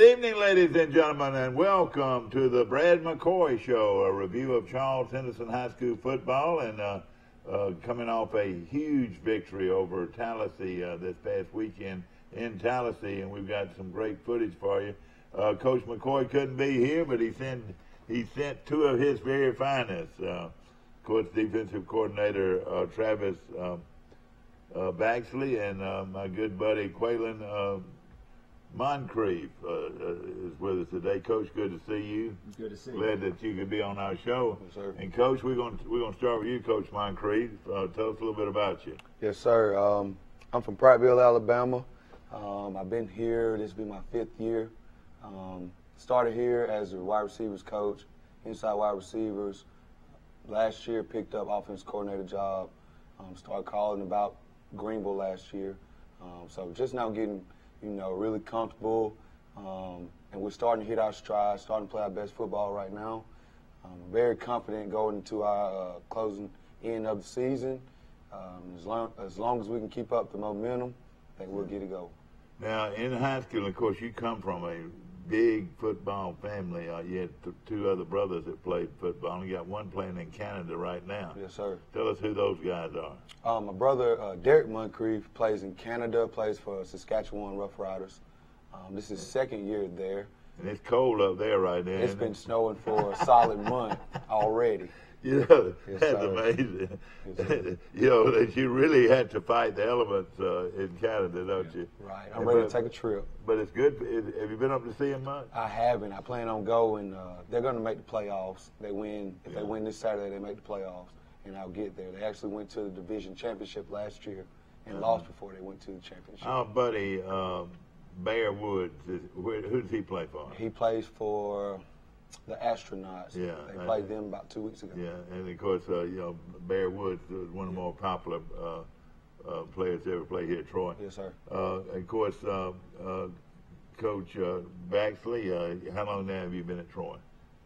Good evening, ladies and gentlemen, and welcome to the Brad McCoy Show, a review of Charles Henderson High School football, and coming off a huge victory over Tallahassee this past weekend in Tallahassee, and we've got some great footage for you. Coach McCoy couldn't be here, but he sent two of his very finest. Of course, defensive coordinator Travis Baxley and my good buddy Quaylen Moncrief is with us today. Coach, good to see you. Good to see you. Glad that you could be on our show. Yes, sir. And Coach, we're going to start with you, Coach Moncrief. Tell us a little bit about you. Yes, sir. I'm from Prattville, Alabama. I've been here. This will be my 5th year. Started here as a wide receivers coach, inside wide receivers. Last year, picked up offense coordinator job. Started calling about Greenville last year. So just now getting, really comfortable. And we're starting to hit our stride, starting to play our best football right now. I'm very confident going into our closing end of the season. As long as we can keep up the momentum, I think we'll get it go. Now, in high school, of course, you come from a big football family. You had two other brothers that played football, and you got one playing in Canada right now. Yes, sir. Tell us who those guys are. My brother, Derek Moncrief, plays in Canada, plays for Saskatchewan Rough Riders. This is his 2nd year there. And it's cold up there right now. It's been snowing for a solid month already. Yes, that's sir. amazing. Yes, sir. That you really had to fight the elements in Canada, don't you? Right. I'm ready to take a trip. But it's good. Have you been up to see them much? I haven't. I plan on going. They're going to make the playoffs. They win. If they win this Saturday, they make the playoffs, and I'll get there. They actually went to the division championship last year and lost before they went to the championship. Our buddy Bear Woods, who does he play for? He plays for the Astronauts. Yeah, they played them about 2 weeks ago. Yeah, and of course, Bear Woods is one of the more popular players to ever play here at Troy. Yes, sir. Of course, Coach Baxley, how long now have you been at Troy?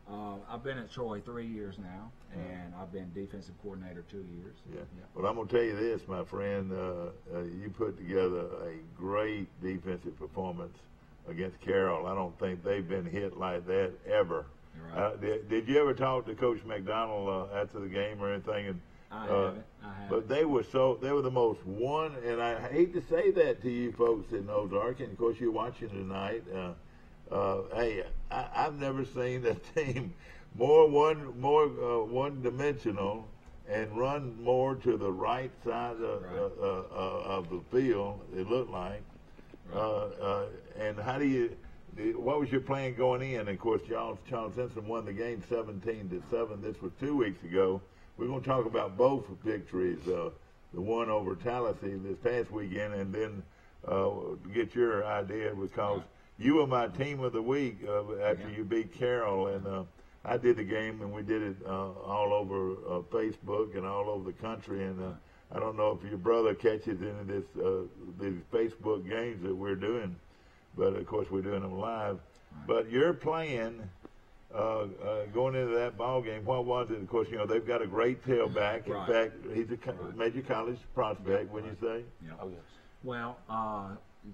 I've been at Troy 3 years now, and I've been defensive coordinator 2 years. Yeah. Well, I'm going to tell you this, my friend. You put together a great defensive performance against Carroll. I don't think they've been hit like that ever. Right. Did you ever talk to Coach McDonald after the game or anything? And, I haven't. But they were the most one, and I hate to say that to you folks in Ozark, and of course you're watching tonight. Hey, I've never seen a team more one-dimensional and run more to the right side of the field. It looked like. Right. And what was your plan going in? Of course, Charles Henderson won the game 17-7. This was 2 weeks ago. We're going to talk about both victories, the one over Tallahassee this past weekend, and then get your idea, because you were my team of the week after you beat Carroll, and I did the game, and we did it all over Facebook and all over the country, and I don't know if your brother catches any of these Facebook games that we're doing, but of course we're doing them live. But your plan going into that ball game, what was it? Of course, they've got a great tailback. In fact, he's a major college prospect. Wouldn't you say? Yeah. Oh yes. Well,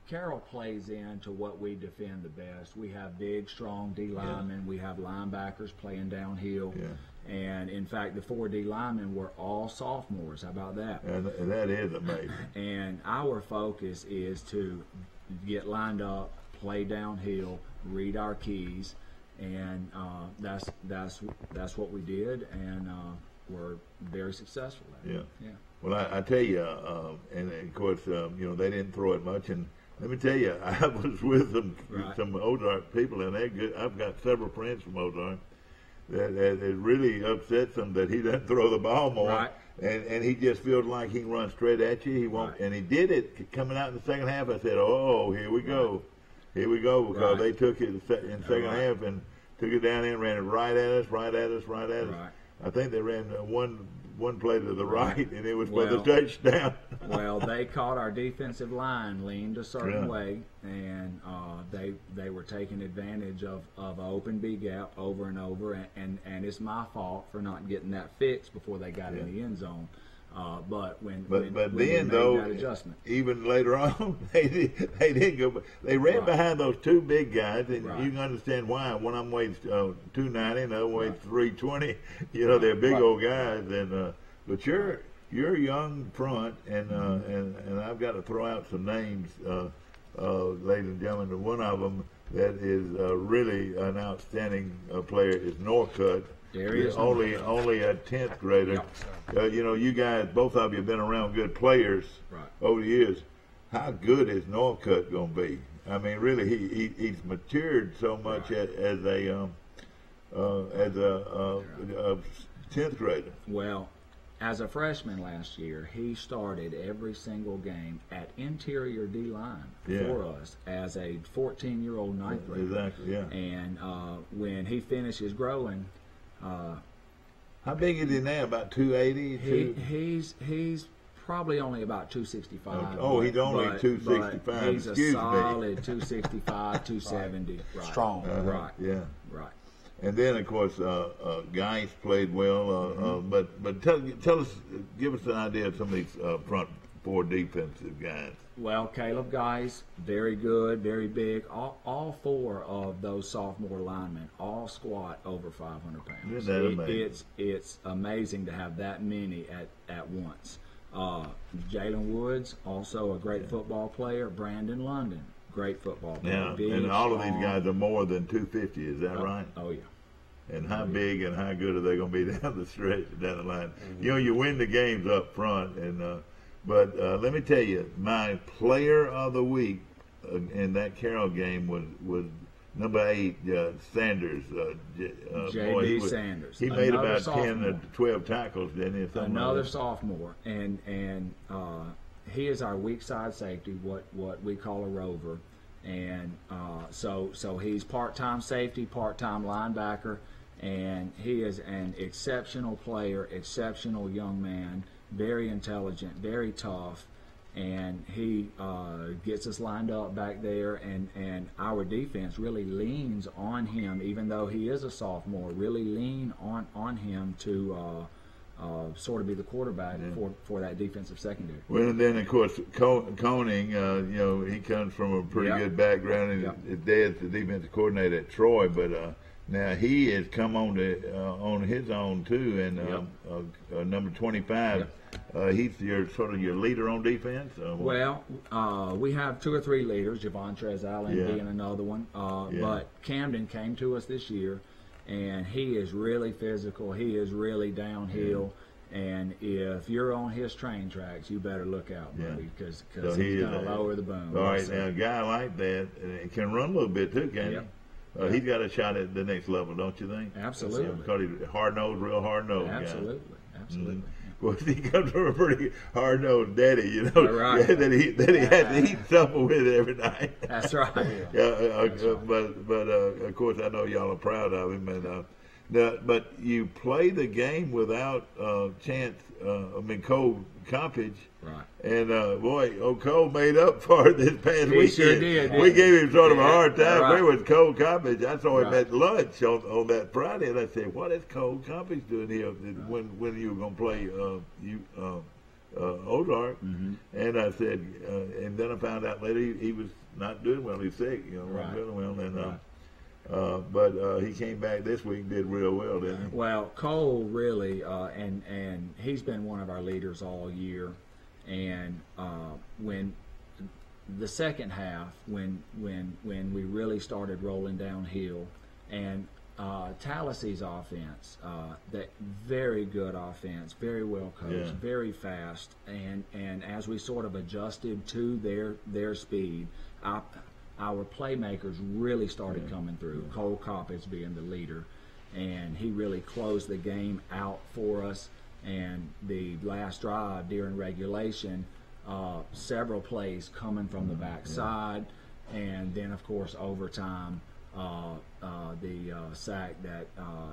Carroll plays into what we defend the best. We have big, strong D linemen. We have linebackers playing downhill. Yeah. And, in fact, the 4 D linemen were all sophomores. How about that? And that is amazing. And our focus is to get lined up, play downhill, read our keys, and that's what we did, and we're very successful at it. Yeah. Well, I tell you, and of course, they didn't throw it much, and let me tell you, I was with some Ozark people, and they're good. I've got several friends from Ozark that it really upsets them that he doesn't throw the ball more. Right. And he just feels like he can run straight at you. He won't, and he did it coming out in the second half. I said, "Oh, here we go, because they took it in the second half and took it down and ran it right at us. I think they ran one play to the right, and it was for the touchdown. Well, they caught our defensive line leaned a certain way, and they were taking advantage of an open B gap over and over, and it's my fault for not getting that fixed before they got in the end zone. But when But we then made though, that adjustment, even later on, they did go. They ran Right. behind those two big guys, and Right. you can understand why. One of them weighs 290, and the other weighs 320. You know, they're big old guys, and but you're a young front, and and I've got to throw out some names, ladies and gentlemen. And one of them that is really an outstanding player is Norcutt. There he is. Only a 10th grader. You know, you guys, both of you have been around good players Right. over the years. How good is Norcutt going to be? I mean, really, he's matured so much Right. as a 10th grader. well, as a freshman last year, he started every single game at interior D line Yeah. for us as a 14-year-old ninth grader. Exactly, yeah. And when he finishes growing, How big is he now? About 280? he's probably only about 265. Oh, he's only but 265. He's Excuse a me. solid 265, 270. Right. Strong. Right. Yeah. Right. And then, of course, Geis played well. But tell us, give us an idea of some of these front four defensive guys. Well, Caleb Geis, very good, very big. All four of those sophomore linemen all squat over 500 pounds. Isn't that amazing? It's amazing to have that many at once. Jalen Woods, also a great football player. Brandon London, great football player. Now, Big, and all of these strong. guys are more than 250. Is that right? Oh, yeah. And how big and how good are they going to be down the stretch, down the line? You know, you win the games up front, and but let me tell you, my player of the week in that Carroll game was number 8, Sanders. J.B. Sanders. He made Another about 10 sophomore. or 12 tackles, didn't he? Something like Another that. sophomore, and he is our weak side safety, what we call a rover, and so he's part-time safety, part-time linebacker, and he is an exceptional player, exceptional young man, very intelligent, very tough, and he gets us lined up back there, and our defense really leans on him, even though he is a sophomore, really lean on him to sort of be the quarterback for that defensive secondary. Well, and then, of course, Koning, you know, he comes from a pretty Yep. good background, and Yep. his dad's the defensive coordinator at Troy, but now he has come on his own, too, and number 25, he's your sort of your leader on defense? Well, we have 2 or 3 leaders, Javontrez Allen Yeah. being another one. Yeah. But Camden came to us this year, and he is really physical. He is really downhill. And if you're on his train tracks, you better look out, buddy, because So he he's is going to lower the boom. All right, So- now a guy like that can run a little bit, too, can't Yep. he? He's got a shot at the next level, don't you think? Absolutely. Because he's hard-nosed, real hard-nosed guy. Absolutely. Absolutely. Well, he comes from a pretty hard-nosed daddy, you know, Right. that he had to eat supper with every night. That's right. But of course, I know y'all are proud of him, and but you play the game without Cole Compage. Right. And boy, Cole made up for it this past He weekend. sure did, We didn't gave him sort of a Yeah, hard time. right. Where was Cole Compage? I saw him Right. at lunch on that Friday, and I said, "What is Cole Compage doing here when you were going to play Ozark?" Mm-hmm. And I said, and then I found out later he was not doing well. He's sick, you know, not Right. doing well, and Right. but he came back this week and did real well, didn't he? Well, Cole really, and he's been one of our leaders all year. And when the second half, when we really started rolling downhill, and Tallahassee offense, that very good offense, very well coached, Yeah. very fast, and as we sort of adjusted to their speed, our playmakers really started coming through. Cole Coppage being the leader, and he really closed the game out for us. And the last drive during regulation, several plays coming from the backside, and then of course overtime, the sack that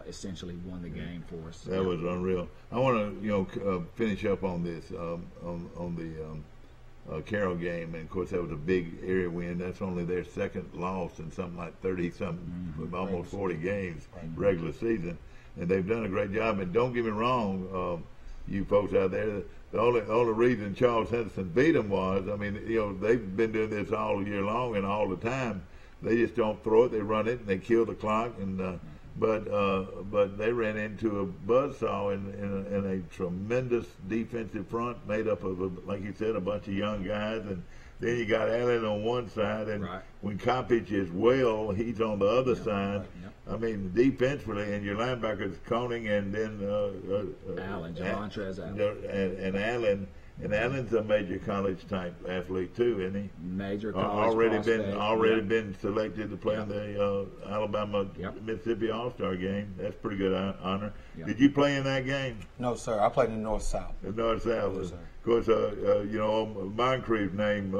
essentially won the game for us. That was unreal. I want to finish up on this on the Carroll game, and of course that was a big area win. That's only their second loss in something like 30-something, almost 40 games regular season, and they've done a great job. And don't get me wrong, you folks out there. The only reason Charles Henderson beat them was, I mean, you know, they've been doing this all year long and all the time. They just don't throw it; they run it and they kill the clock. And but they ran into a buzzsaw in a tremendous defensive front made up of, like you said, a bunch of young guys. And then you got Allen on one side, and when Coppage is well, he's on the other side. I mean, defensively, and your linebackers Koenig and then Allen, Jamontrez Allen, and Allen. And Allen's a major college type athlete too, isn't he? Major college already been selected to play in the Alabama Mississippi All-Star game. That's pretty good honor. Did you play in that game? No, sir. I played in the North-South. The North-South. Yes, sir. Of course, you know, Moncrief's name,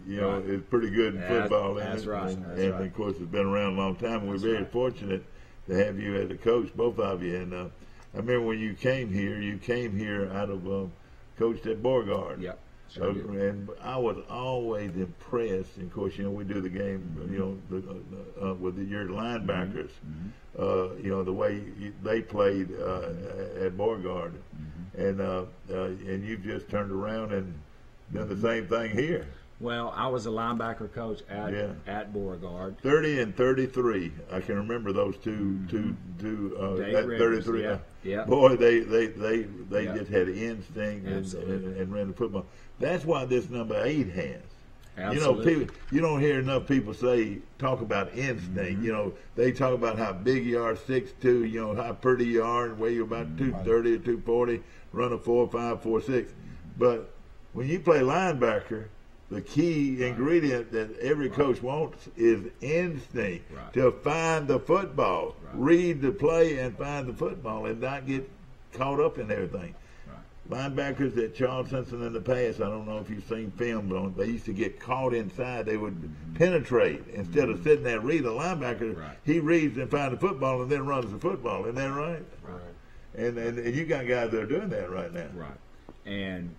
you know, is pretty good in football. That's right. And of course, it's been around a long time. We're very fortunate to have you as a coach, both of you. And I remember when you came here out of coached at Beauregard. Yep. Sure and I was always impressed. And of course, you know, we do the game, you know, with your linebackers. You know, the way they played at Beauregard, and you've just turned around and done the same thing here. Well, I was a linebacker coach at Beauregard. 30 and 33. I can remember those two. That 33. Yeah. Boy, they just had instinct and ran the football. That's why this number 8 has. Absolutely. You know, you don't hear enough people talk about instinct. You know, they talk about how big you are, 6'2", you know, how pretty you are, and weigh you about 230 or 240, run a 4.5, 4.6. But when you play linebacker, the key ingredient that every coach wants is instinct to find the football, read the play and find the football, and not get caught up in everything. Linebackers at Charles Henderson in the past, I don't know if you've seen film on it, they used to get caught inside. They would penetrate instead of sitting there and read. A linebacker, he reads and finds the football and then runs the football. Isn't that right? And you got guys that are doing that right now. Right. And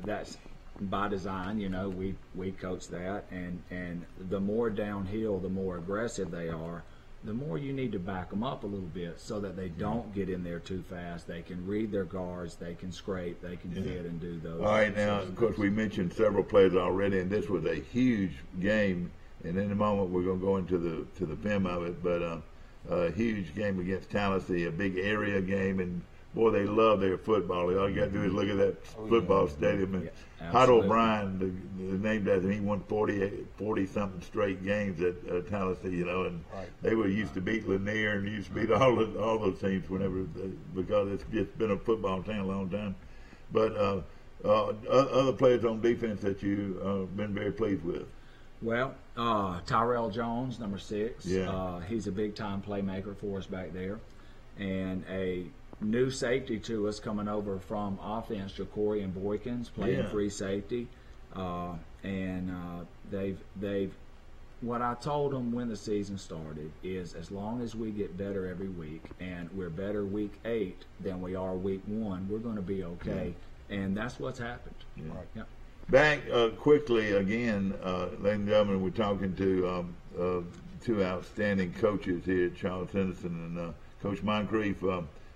that's by design. You know, we coach that, and the more downhill, the more aggressive they are, the more you need to back them up a little bit so that they don't get in there too fast. They can read their guards, they can scrape, they can fit and do those. All right, now, of course, we mentioned several plays already, and this was a huge game. And in a moment, we're going to go into the film of it, but a huge game against Tallahassee, a big area game, and boy, they love their football. All you got to do is look at that football stadium. And Hot O'Brien, the name after him, he won 40-something straight games at Tallahassee, you know, and they were used to beat Lanier and used to beat all those teams because it's just been a football town a long time. But other players on defense that you've been very pleased with? Well, Tyrell Jones, number 6. He's a big-time playmaker for us back there. And a new safety to us coming over from offense, Jacorian Boykins, playing free safety. They've what I told them when the season started is as long as we get better every week, and we're better week 8 than we are week 1, we're going to be okay. And that's what's happened. Back quickly again, ladies and gentlemen, we're talking to two outstanding coaches here at Charles Henderson and Coach Moncrief.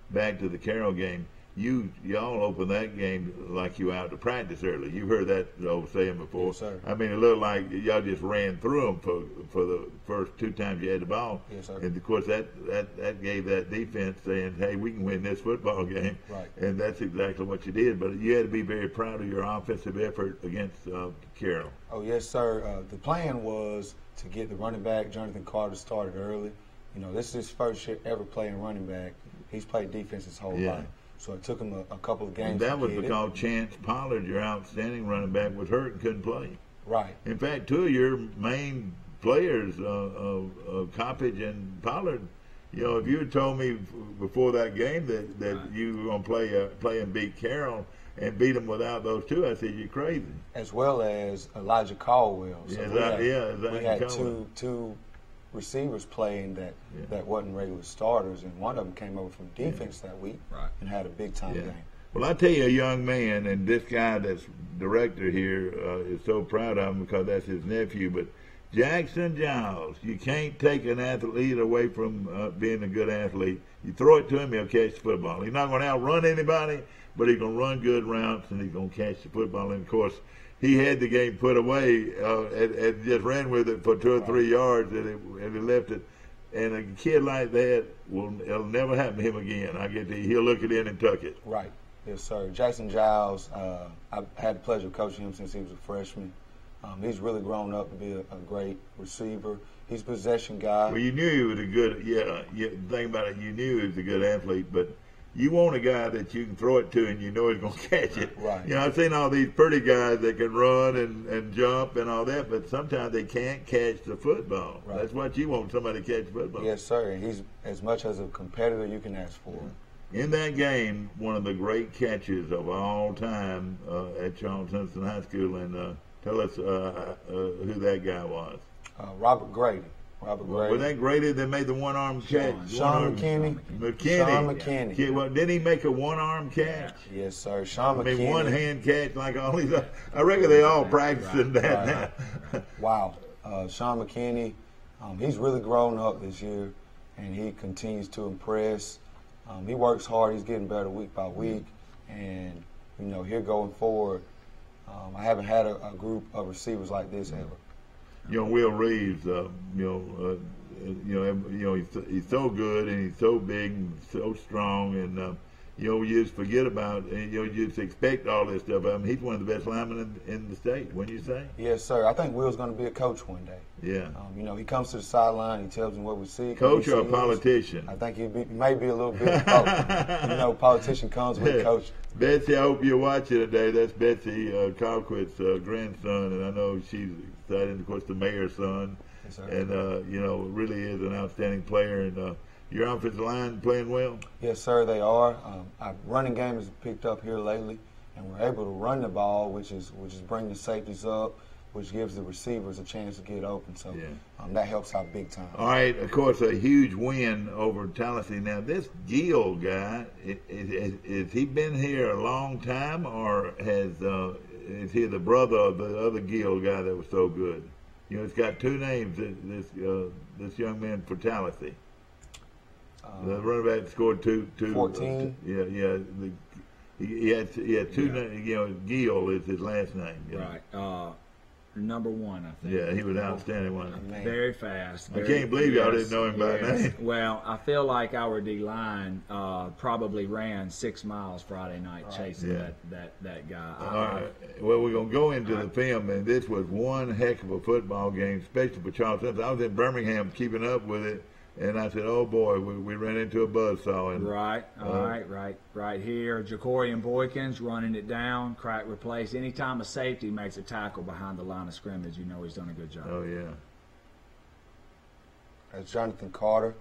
Back to the Carroll game, y'all opened that game like you were out to practice early. You've heard that old saying before. Yes, sir. I mean, it looked like y'all just ran through them for the first 2 times you had the ball. Yes, sir. And of course that gave that defense saying, "Hey, we can win this football game." Right. And that's exactly what you did. But you had to be very proud of your offensive effort against Carroll. Oh yes, sir. The plan was to get the running back Jonathan Carter started early. You know, this is his first year ever playing running back. He's played defense his whole life. So it took him a couple of games. And that was because Chance Pollard, your outstanding running back, was hurt and couldn't play. Right. In fact, 2 of your main players, Coppage and Pollard, you know, if you had told me before that game that you were going to play and beat Carroll and beat them without those 2, I said, you're crazy. As well as Elijah Caldwell. So we had two receivers playing that wasn't regular starters, and one of them came over from defense that week and had a big-time game. Well, I tell you, a young man, and this guy that's director here is so proud of him because that's his nephew, but Jackson Giles. You can't take an athlete away from being a good athlete. You throw it to him, he'll catch the football. He's not going to outrun anybody, but he's going to run good routes and he's going to catch the football. And of course, he had the game put away and just ran with it for 2 or 3 yards and he left it. And a kid like that it'll never happen to him again. He'll look it in and tuck it. Right. Yes, sir. Jackson Giles, I've had the pleasure of coaching him since he was a freshman. He's really grown up to be a great receiver. He's a possession guy. Well, you knew he was a good, think about it, you knew he was a good athlete, but you want a guy that you can throw it to and you know he's going to catch it. Right. You know, I've seen all these pretty guys that can run and jump and all that, but sometimes they can't catch the football. Right. That's what you want, somebody to catch the football. Yes, sir. And he's as much as a competitor you can ask for. In that game, one of the great catches of all time at Charles Simpson High School, and tell us who that guy was. Robert Grady. Was that Grady that made the one-arm catch? Sean McKinney. Sean McKinney. Well, did he make a one-arm catch? Yes, sir. Sean McKinney. I mean, one-hand catch like all these. I reckon they all practicing that now. Wow. Sean McKinney, he's really grown up this year, and he continues to impress. He works hard. He's getting better week by week, and here going forward, I haven't had a group of receivers like this ever. Will Reeves, he's so good and he's so big and so strong, and you just forget about, you just expect all this stuff. I mean, he's one of the best linemen in the state, wouldn't you say? Yes, sir. I think Will's going to be a coach one day. Yeah. He comes to the sideline, he tells me what we see. Coach or a politician? I think he may be a little bit of both. Politician comes with coach. Betsy, I hope you're watching today. That's Betsy Colquitt's grandson, and I know she's excited. Of course, the mayor's son, Yes, sir. And really is an outstanding player. And your offensive line playing well? Yes, sir, they are. Our running game has picked up here lately, and we're able to run the ball, which is bringing the safeties up, which gives the receivers a chance to get open. So that helps out big time. All right, of course, a huge win over Tallahassee. Now, this Gill guy, has he been here a long time, or is he the brother of the other Gill guy that was so good? It's got two names, this young man for Tallahassee. The running back scored two 14. He had two names. Gill is his last name. Right. Number one, I think. Yeah, he was outstanding, wasn't he? Very fast. I can't believe y'all didn't know him by name. Well, I feel like our D-line probably ran 6 miles Friday night chasing that guy. All right. Well, we're going to go into the film, and this was one heck of a football game, especially for Charles Simpson. I was in Birmingham keeping up with it, and I said, oh, boy, we ran into a buzzsaw. And, Right here. Jacorian Boykins running it down, crack replace. Anytime a safety makes a tackle behind the line of scrimmage, you know he's done a good job. Oh, yeah. That's Jonathan Carter.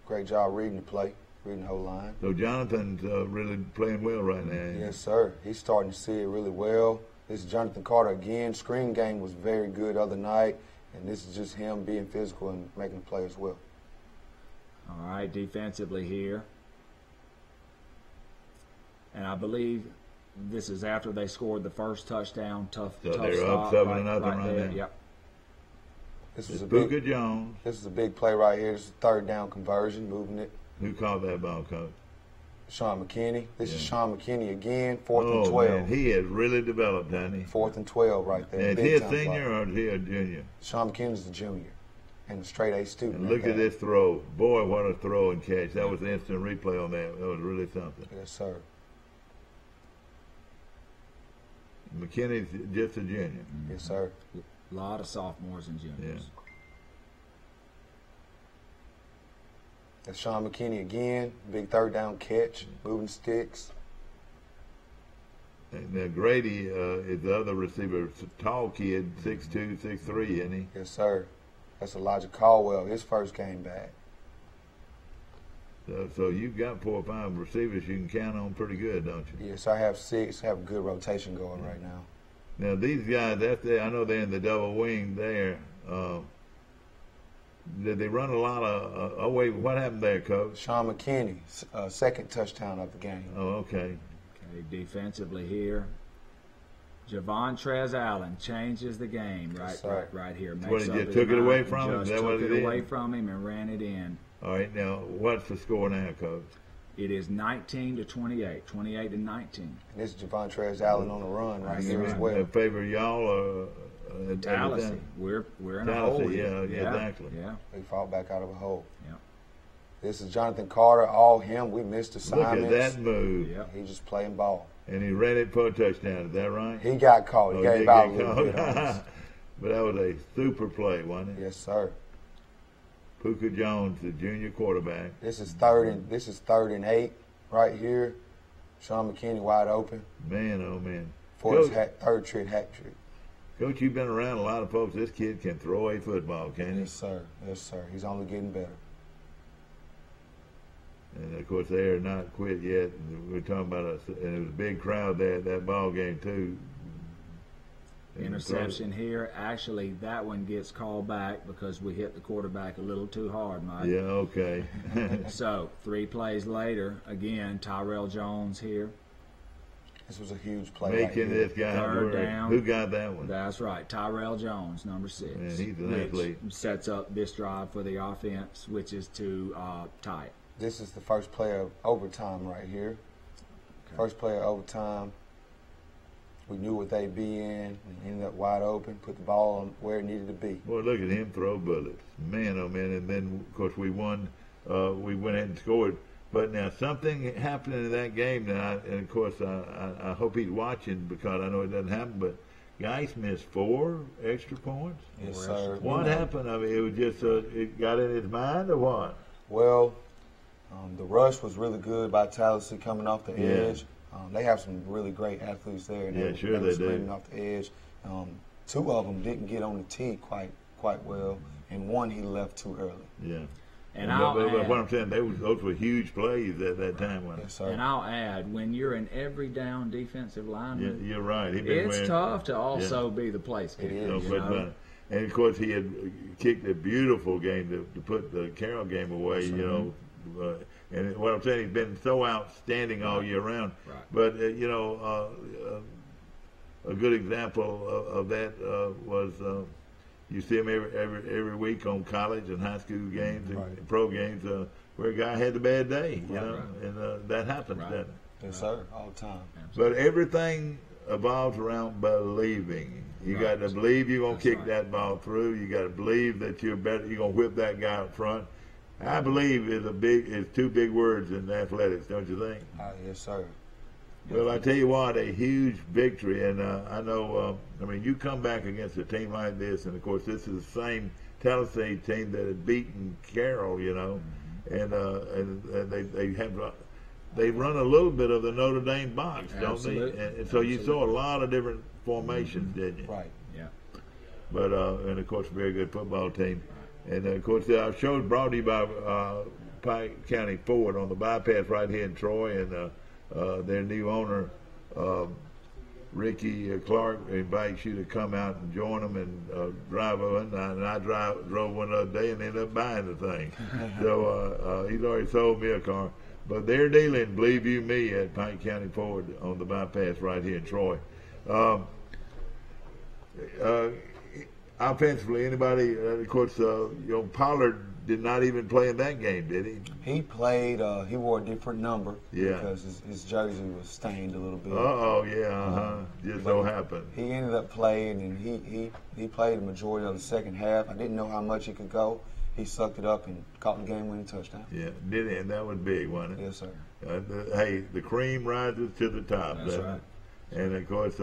Great job reading the play, reading the whole line. So Jonathan's really playing well right now. Yes, sir. He's starting to see it really well. This is Jonathan Carter again. Screen game was very good the other night, and this is just him being physical and making the play as well. All right, defensively here. And I believe this is after they scored the first touchdown. Tough So tough they're stop. up 7-0 right there. now. Yep. This is Booker Jones. This is a big play right here. This is a third down conversion, moving it. Who called that ball, Coach? Sean McKinney. This is Sean McKinney again, 4th and 12. Man, he has really developed, hasn't he? 4th and 12 right there. And is Big he a time senior play. or is he a junior? Sean McKinney's the junior and a straight A student. And look at this throw. Boy, what a throw and catch. That was an instant replay on that. That was really something. Yes, sir. McKinney's just a junior. Yes, sir. A lot of sophomores and juniors. That's Sean McKinney again. Big third down catch, moving sticks. And Grady is the other receiver. It's a tall kid, 6'2", 6'3", isn't he? Yes, sir. That's Elijah Caldwell, his first game back. So you've got 4 or 5 receivers you can count on pretty good, don't you? Yes, I have 6. I have a good rotation going right now. Now these guys, I know they're in the double wing there. Did they run a lot of? Oh wait, what happened there, Coach? Sean McKinney, second touchdown of the game. Oh, okay. Okay, defensively here. Javontrez Allen changes the game right here. What, Makes he up just his took it away mind, from him? just Is that what took it it away is? from him and ran it in. All right, now what's the score now, Coach? It is 19-28, 28-19. And this is Javontrez Allen on the run right here as well. Favor y'all Tallahassee, we're in a Tallahassee, hole. yeah, exactly. Yeah. He fought back out of a hole. Yeah. This is Jonathan Carter, all him. We missed Look assignments. at that move. Yeah. He just playing ball. And he ran it for a touchdown. Is that right? He got caught. He Oh, gave did out a get little caught. bit on us. But that was a super play, wasn't it? Yes, sir. Puka Jones, the junior quarterback. This is third and 8 right here. Sean McKinney wide open Man, oh man. for his Coach, third hat trick. Coach, you've been around a lot of folks. This kid can throw a football, can't he? Yes, sir. Yes, sir. He's only getting better. And of course, they are not quit yet. We're talking about and it was a big crowd there at that ball game too. And Interception here. Actually, that one gets called back because we hit the quarterback a little too hard, Mike. Yeah, okay. So 3 plays later, again, Tyrell Jones here. This was a huge play. Making right here. this guy Third worry. down. Who got that one? That's right, Tyrell Jones, number 6. Man, he's an which athlete. sets up this drive for the offense, which is to tie it. This is the first play of overtime right here. Okay. First play of overtime. We knew what they'd be in and ended up wide open, put the ball on where it needed to be. Boy, look at him throw bullets. Man, oh man. And then, of course, we won. We went ahead and scored. But now something happened in that game now, and of course, I hope he's watching because I know it doesn't happen, but Geis missed 4 extra points. Yes, sir. What happened? I mean, it was just, it got in his mind or what? Well, the rush was really good by Tallahassee coming off the Yeah. edge. They have some really great athletes there. And Yeah, sure were they do. screaming off the edge. 2 of them didn't get on the tee quite well, and one he left too early. Yeah. And But I'll add, what I'm saying, those were huge plays at that time. Wasn't Yes, sir. and I'll add, when you're an every down defensive it? lineman, You're right. He been it's wearing, tough to also be the place kicker. is. No, you but, know? and of course, he had kicked a beautiful game to put the Carroll game away. You know, and what I'm saying, he's been so outstanding all year round. Right. But a good example of that was you see him every week on college and high school games and Right. pro games where a guy had a bad day. You Right, know, right. and that happens, Right. doesn't it? Yes, sir. All the time. But everything evolves around believing. You Right. got to believe you're gonna That's kick right. that ball through. You got to believe that you're better. You're gonna whip that guy up front. I believe is 2 big words in athletics, don't you think? Yes, sir. Well, I tell you what, a huge victory, and I know. I mean, you come back against a team like this, and of course, this is the same Tallahassee team that had beaten Carroll, you know, and they have. They run a little bit of the Notre Dame box, don't Absolutely. they? And so you saw a lot of different formations, didn't you? Right. Yeah. But and of course, a very good football team. And of course, our show is brought to you by Pike County Ford on the bypass right here in Troy, and their new owner, Ricky Clark, invites you to come out and join them and drive one. And I drove one the other day and ended up buying the thing. So he's already sold me a car. But they're dealing, believe you me, at Pike County Ford on the bypass right here in Troy. Offensively, anybody? Of course, Pollard did not even play in that game, did he? He played. He wore a different number Yeah. because his jersey was stained a little bit. Just so happened. He ended up playing, and he played the majority of the second half. I didn't know how much he could go. He sucked it up and caught the game-winning touchdown. Yeah, did it, and that was big, wasn't it? Yes, sir. Hey, the cream rises to the top. That's doesn't right. it? And of course,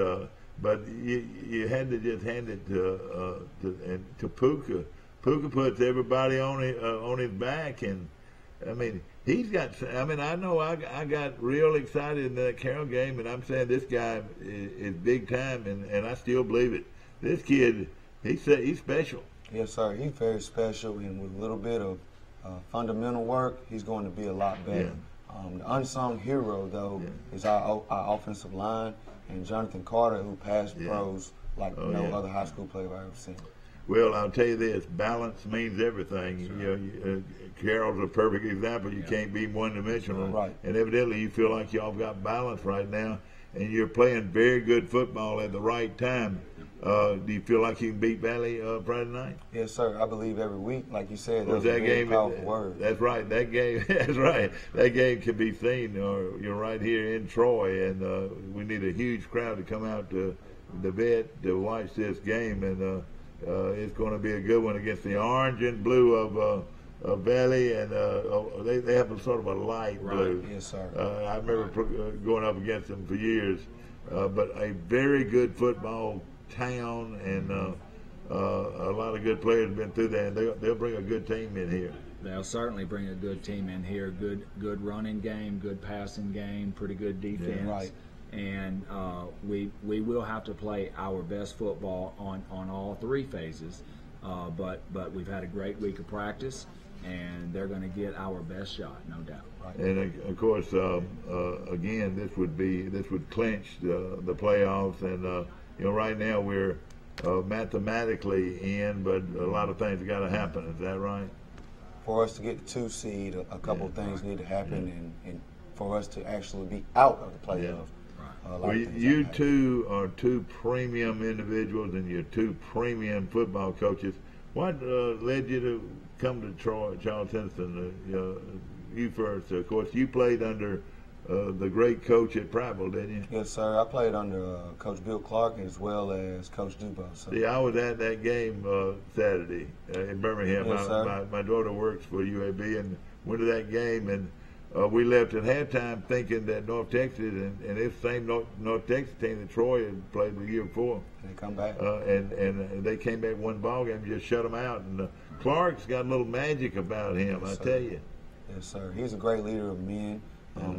but you had to just hand it to Puka. Puka puts everybody on his back, and I mean he's got. I mean I know I got real excited in that Carroll game, and I'm saying this guy is big time, and I still believe it. This kid, he's special. Yes, sir. He's very special, and with a little bit of fundamental work, he's going to be a lot better. The unsung hero, though, is our offensive line, and Jonathan Carter, who passed pros like no other high school player I've ever seen. Well, I'll tell you this: balance means everything. Carroll's a perfect example. You can't be one-dimensional, Right. and evidently you feel like y'all got balance right now. and you're playing very good football at the right time, do you feel like you can beat Valley Friday night? Yes, sir. I believe every week, like you said, Was that's that a very game? powerful word. That's right. That game. That's right. That game can be seen. You're right here in Troy, and we need a huge crowd to come out to the vet to watch this game, and it's going to be a good one against the orange and blue of Valley, and they have a sort of a light blue. Yes, sir. I remember going up against them for years, but a very good football town, and a lot of good players have been through there, and they'll bring a good team in here. They'll certainly bring a good team in here. Good running game, good passing game, pretty good defense. Yeah, right. And we will have to play our best football on all three phases. But we've had a great week of practice, and they're going to get our best shot, no doubt. Right. And of course, again, this would clinch the playoffs, and right now we're mathematically in, but a lot of things got to happen. Is that right? For us to get the 2 seed, a couple of things need to happen, and for us to actually be out of the playoff. Well, you two are two premium individuals, and you're two premium football coaches. What led you to come to Charles Henderson? You first, of course. You played under the great coach at Prattville, didn't you? Yes, sir. I played under Coach Bill Clark as well as Coach Dubois. So. See, I was at that game Saturday in Birmingham. Yes, my daughter works for UAB, and went to that game, and we left at halftime thinking that North Texas and this same North Texas team that Troy had played the year before. They come back. And they came back one ball game and just shut them out. And Clark's got a little magic about him, Yes, I tell you. Yes, sir. He's a great leader of men,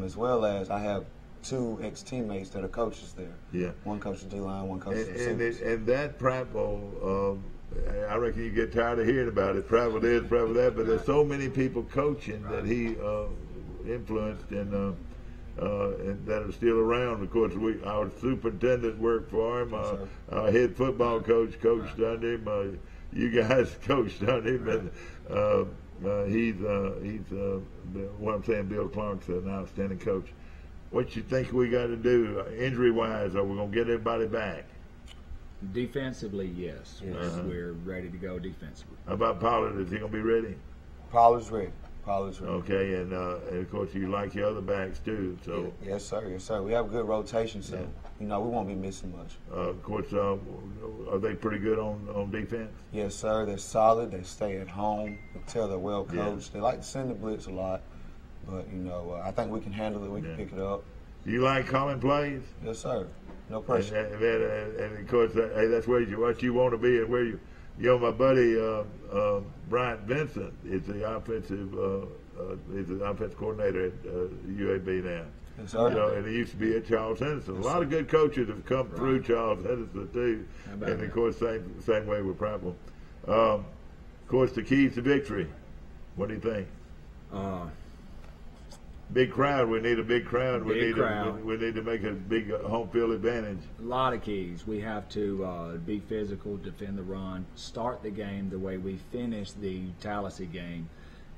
as well as I have 2 ex-teammates that are coaches there. Yeah. One coaches D-line, one coaches receivers. And that Prattville, I reckon you get tired of hearing about it. Prattville this, Prattville that, but there's so many people coaching that he influenced and that are still around. Of course, our superintendent worked for him. Our head football coach coached under him. You guys coached under him, and he's what I'm saying. Bill Clark's an outstanding coach. What you think we got to do injury-wise? Are we going to get everybody back? Defensively, yes. We're ready to go defensively. How about Pollard? Is he going to be ready? Pollard's ready. Pollard's ready. Okay, and of course you like your other backs too. So yes, sir. Yes, sir. We have good rotation, so we won't be missing much. of course, are they pretty good on defense? Yes, sir. They're solid. They stay at home. You can tell they're well coached. They like to send the blitz a lot, but I think we can handle it. We can pick it up. Do you like calling plays? Yes, sir. No pressure. And of course, hey, that's what you want to be, and where you. My buddy Bryant Vincent is the offensive coordinator at UAB now. Yes, sir. And he used to be at Charles Henderson. A lot of good coaches have come through Charles Henderson too, and of course same way with Prattville. Of course, the keys to victory. What do you think? Big crowd. We need a big crowd. We need to make a big home field advantage. A lot of keys. We have to be physical, defend the run, start the game the way we finished the Tallahassee game,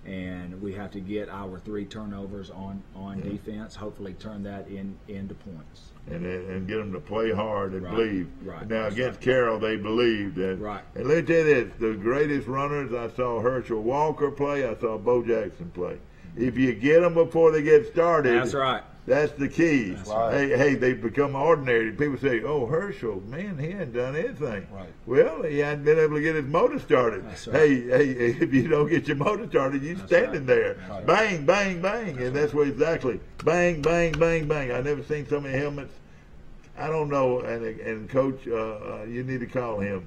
and we have to get our 3 turnovers on defense. Hopefully, turn that into points. And get them to play hard and believe. Right. Now against Carroll, they believed. And let me tell you this: the greatest runners, I saw Herschel Walker play. I saw Bo Jackson play. If you get them before they get started, that's right. That's the key. That's right. Hey, they become ordinary. People say, "Oh, Herschel, man, he hadn't done anything." Right. Well, he hadn't been able to get his motor started. That's right. Hey, if you don't get your motor started, you're standing there, right. bang, bang, bang, and that's what exactly, bang, bang, bang, bang. I've never seen so many helmets. I don't know, and Coach, you need to call him.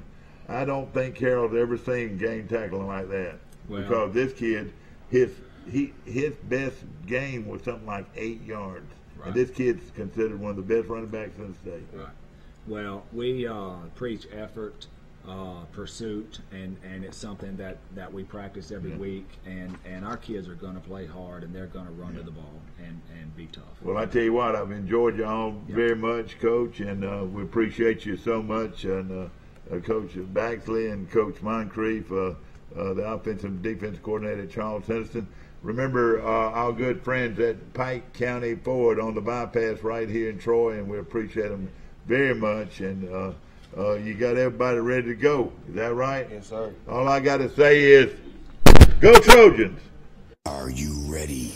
I don't think Carroll's ever seen game tackling like that, because this kid, his best game was something like 8 yards. Right. And this kid's considered one of the best running backs in the state. Right. Well, we preach effort, pursuit, and it's something that we practice every week. And our kids are going to play hard, and they're going to run to the ball and be tough. Well, I tell you what, I've enjoyed you all very much, Coach, and we appreciate you so much. And Coach Baxley and Coach Moncrief, the offensive and defensive coordinator at Charles Henderson. remember our good friends at Pike County Ford on the bypass right here in Troy, and we appreciate them very much. And you got everybody ready to go. Is that right? Yes, sir. All I got to say is, go Trojans! Are you ready?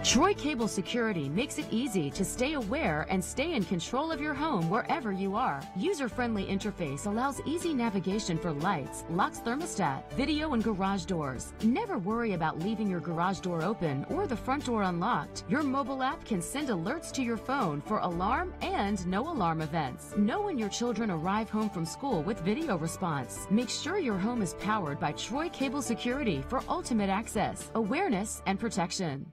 Troy Cable Security makes it easy to stay aware and stay in control of your home wherever you are. User-friendly interface allows easy navigation for lights, locks thermostat, video, and garage doors. Never worry about leaving your garage door open or the front door unlocked. Your mobile app can send alerts to your phone for alarm and no alarm events. Know when your children arrive home from school with video response. Make sure your home is powered by Troy Cable Security for ultimate access, awareness, and protection.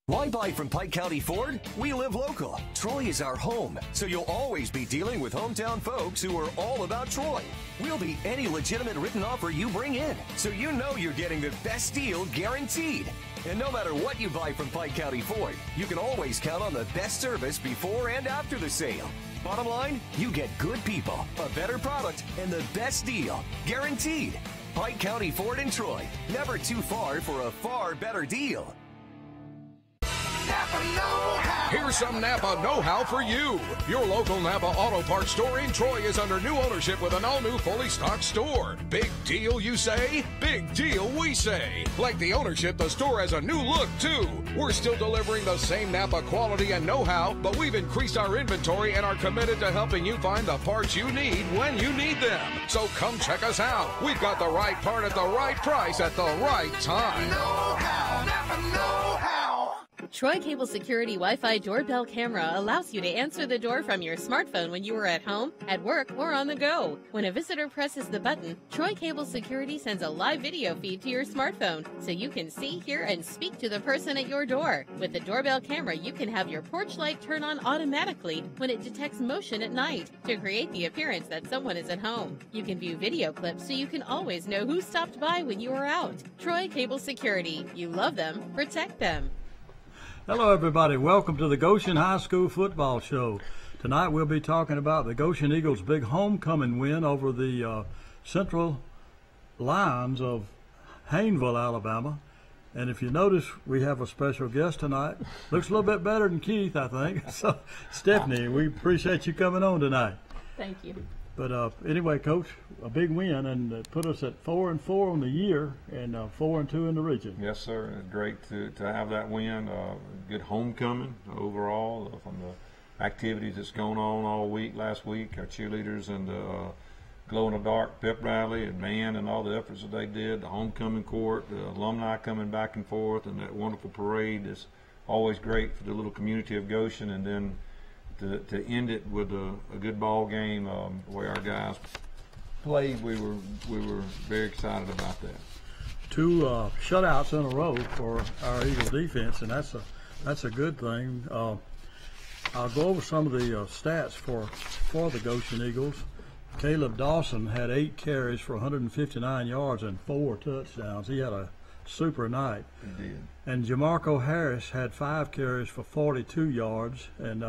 Why buy from Pike County Ford? We live local. Troy is our home, so you'll always be dealing with hometown folks who are all about Troy. We'll beat any legitimate written offer you bring in, so you know you're getting the best deal guaranteed. And no matter what you buy from Pike County Ford, you can always count on the best service before and after the sale. Bottom line, you get good people, a better product, and the best deal, guaranteed. Pike County Ford in Troy, never too far for a far better deal. Here's some Napa know-how for you. Your local Napa Auto Parts store in Troy is under new ownership with an all-new fully stocked store. Big deal, you say? Big deal, we say. Like the ownership, the store has a new look, too. We're still delivering the same Napa quality and know-how, but we've increased our inventory and are committed to helping you find the parts you need when you need them. So come check us out. We've got the right part at the right price at the right time. Know-how, Napa know-how. Troy Cable Security Wi-Fi doorbell camera allows you to answer the door from your smartphone when you are at home, at work, or on the go. When a visitor presses the button, Troy Cable Security sends a live video feed to your smartphone so you can see, hear, and speak to the person at your door. With the doorbell camera, you can have your porch light turn on automatically when it detects motion at night to create the appearance that someone is at home. You can view video clips so you can always know who stopped by when you are out. Troy Cable Security. You love them, protect them. Hello everybody, welcome to the Goshen High School Football Show. Tonight we'll be talking about the Goshen Eagles' big homecoming win over the Central Lions of Hayneville, Alabama. And if you notice, we have a special guest tonight. Looks a little bit better than Keith, I think. So, Stephanie, we appreciate you coming on tonight. Thank you. But anyway, Coach, a big win and put us at 4-4 on the year and 4-2 in the region. Yes, sir. It's great to have that win. Good homecoming overall from the activities that's going on all week. Last week, our cheerleaders and the Glow in the Dark pep rally and band and all the efforts that they did. The homecoming court, the alumni coming back and forth, and that wonderful parade is always great for the little community of Goshen. And then to end it with a good ball game, the way our guys played, we were very excited about that. 2 shutouts in a row for our Eagle defense, and that's a good thing. I'll go over some of the stats for the Goshen Eagles. Caleb Dawson had 8 carries for 159 yards and 4 touchdowns. He had a super night. He did. And Jamarco Harris had 5 carries for 42 yards, and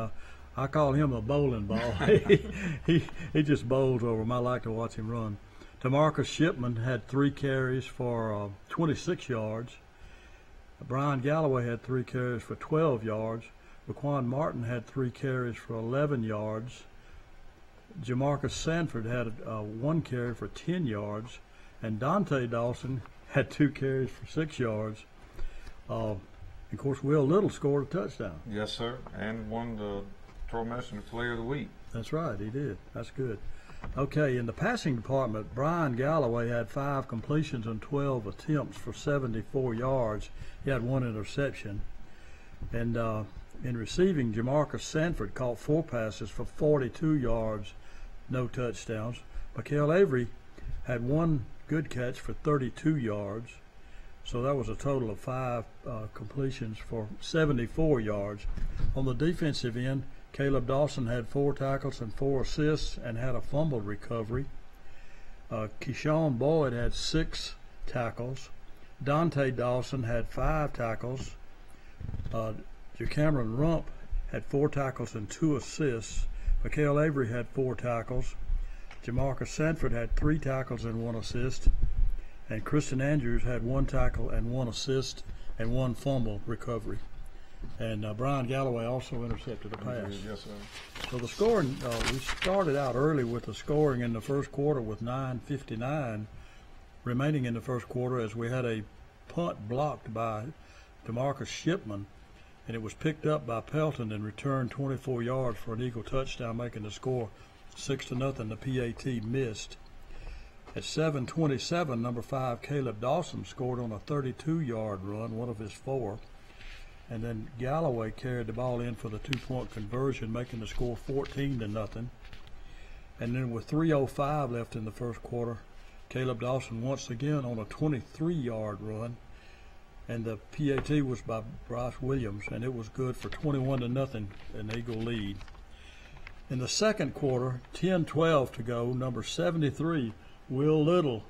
I call him a bowling ball. he just bowls over them. I like to watch him run. DeMarcus Shipman had 3 carries for 26 yards. Brian Galloway had 3 carries for 12 yards. Raquan Martin had 3 carries for 11 yards. Jamarcus Sanford had 1 carry for 10 yards. And Dante Dawson had 2 carries for 6 yards. Of course, Will Little scored a touchdown. Yes, sir, and won the Troy Messenger Player of the Week. That's right, he did. That's good. Okay, in the passing department, Brian Galloway had 5 completions and 12 attempts for 74 yards. He had 1 interception. And in receiving, Jamarcus Sanford caught 4 passes for 42 yards, no touchdowns. Mikael Avery had 1 good catch for 32 yards. So that was a total of 5 completions for 74 yards. On the defensive end, Caleb Dawson had 4 tackles and 4 assists and had a fumble recovery. Keyshawn Boyd had 6 tackles. Dante Dawson had 5 tackles. JaCameron Rump had 4 tackles and 2 assists. Mikael Avery had 4 tackles. Jamarcus Sanford had 3 tackles and 1 assist. And Kristen Andrews had 1 tackle and 1 assist and 1 fumble recovery. And Brian Galloway also intercepted a pass. Yes, sir. So the scoring, we started out early with the scoring in the first quarter with 9:59 remaining in the first quarter, as we had a punt blocked by DeMarcus Shipman, and it was picked up by Pelton and returned 24 yards for an Eagle touchdown, making the score 6-0. The PAT missed. At 7:27, number 5 Caleb Dawson scored on a 32-yard run, one of his 4. And then Galloway carried the ball in for the 2-point conversion, making the score 14-0. And then with 3:05 left in the first quarter, Caleb Dawson once again on a 23-yard run, and the PAT was by Bryce Williams, and it was good for 21-0, an Eagle lead. In the second quarter, 10:12 to go, number 73 Will Little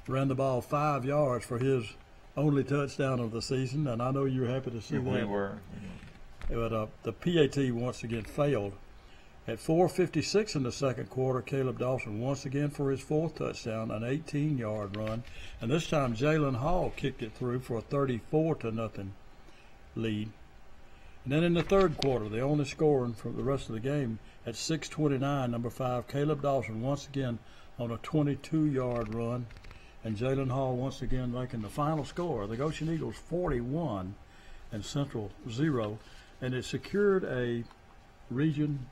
ran the ball 5 yards for his only touchdown of the season, and I know you're happy to see that. We were. But the PAT once again failed. At 4:56 in the second quarter, Caleb Dawson once again for his 4th touchdown, an 18-yard run, and this time Jalen Hall kicked it through for a 34-0 lead. And then in the third quarter, the only scoring from the rest of the game, at 6:29, number 5 Caleb Dawson once again on a 22-yard run, and Jalen Hall once again making the final score. The Goshen Eagles 41 and Central 0, and it secured a Region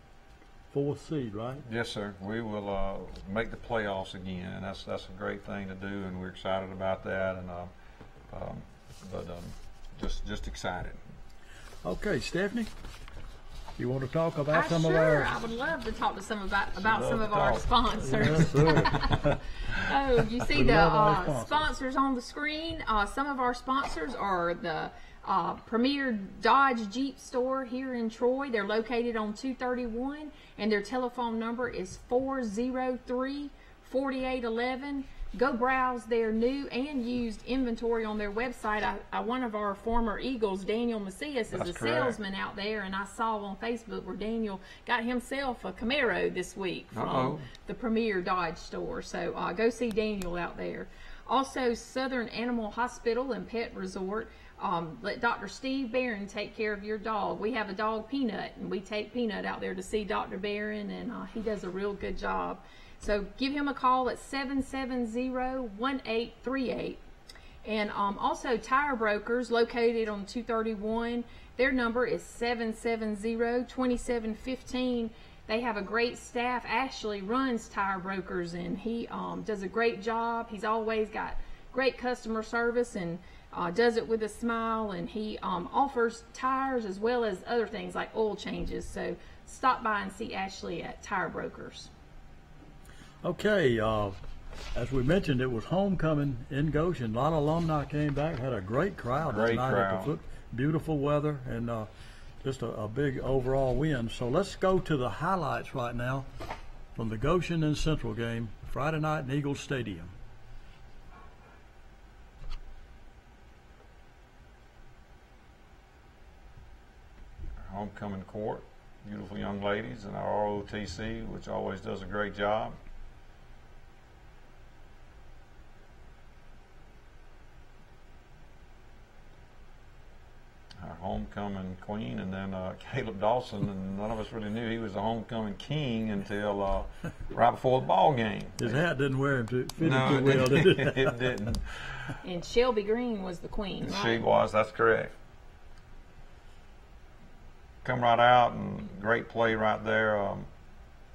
4th seed, right? Yes, sir. We will make the playoffs again, and that's a great thing to do, and we're excited about that. And just excited. Okay, Stephanie, you want to talk about some of our? I would love to talk to some about some of our sponsors. Yes, Oh, you see the sponsors on the screen. Some of our sponsors are the Premier Dodge Jeep store here in Troy. They're located on 231, and their telephone number is 403-4811. Go browse their new and used inventory on their website. One of our former Eagles, Daniel Macias, is a salesman out there, and I saw on Facebook where Daniel got himself a Camaro this week from the Premier Dodge store. So go see Daniel out there. Also, Southern Animal Hospital and Pet Resort. Let Dr. Steve Barron take care of your dog. We have a dog, Peanut, and we take Peanut out there to see Dr. Barron, and he does a real good job. So give him a call at 770-1838. And also Tire Brokers, located on 231. Their number is 770-2715. They have a great staff. Ashley runs Tire Brokers, and he does a great job. He's always got great customer service and does it with a smile. And he offers tires as well as other things like oil changes. So stop by and see Ashley at Tire Brokers. Okay, as we mentioned, it was homecoming in Goshen. A lot of alumni came back, had a great crowd that night at the foot. Beautiful weather, and just a big overall win. So let's go to the highlights right now from the Goshen and Central game, Friday night in Eagles Stadium. Homecoming court, beautiful young ladies, and our ROTC, which always does a great job. Our homecoming queen, and then Caleb Dawson, and none of us really knew he was the homecoming king until right before the ball game. His hat didn't wear him too well, did it? It didn't. And Shelby Green was the queen, right? She was, that's correct. Come right out, and great play right there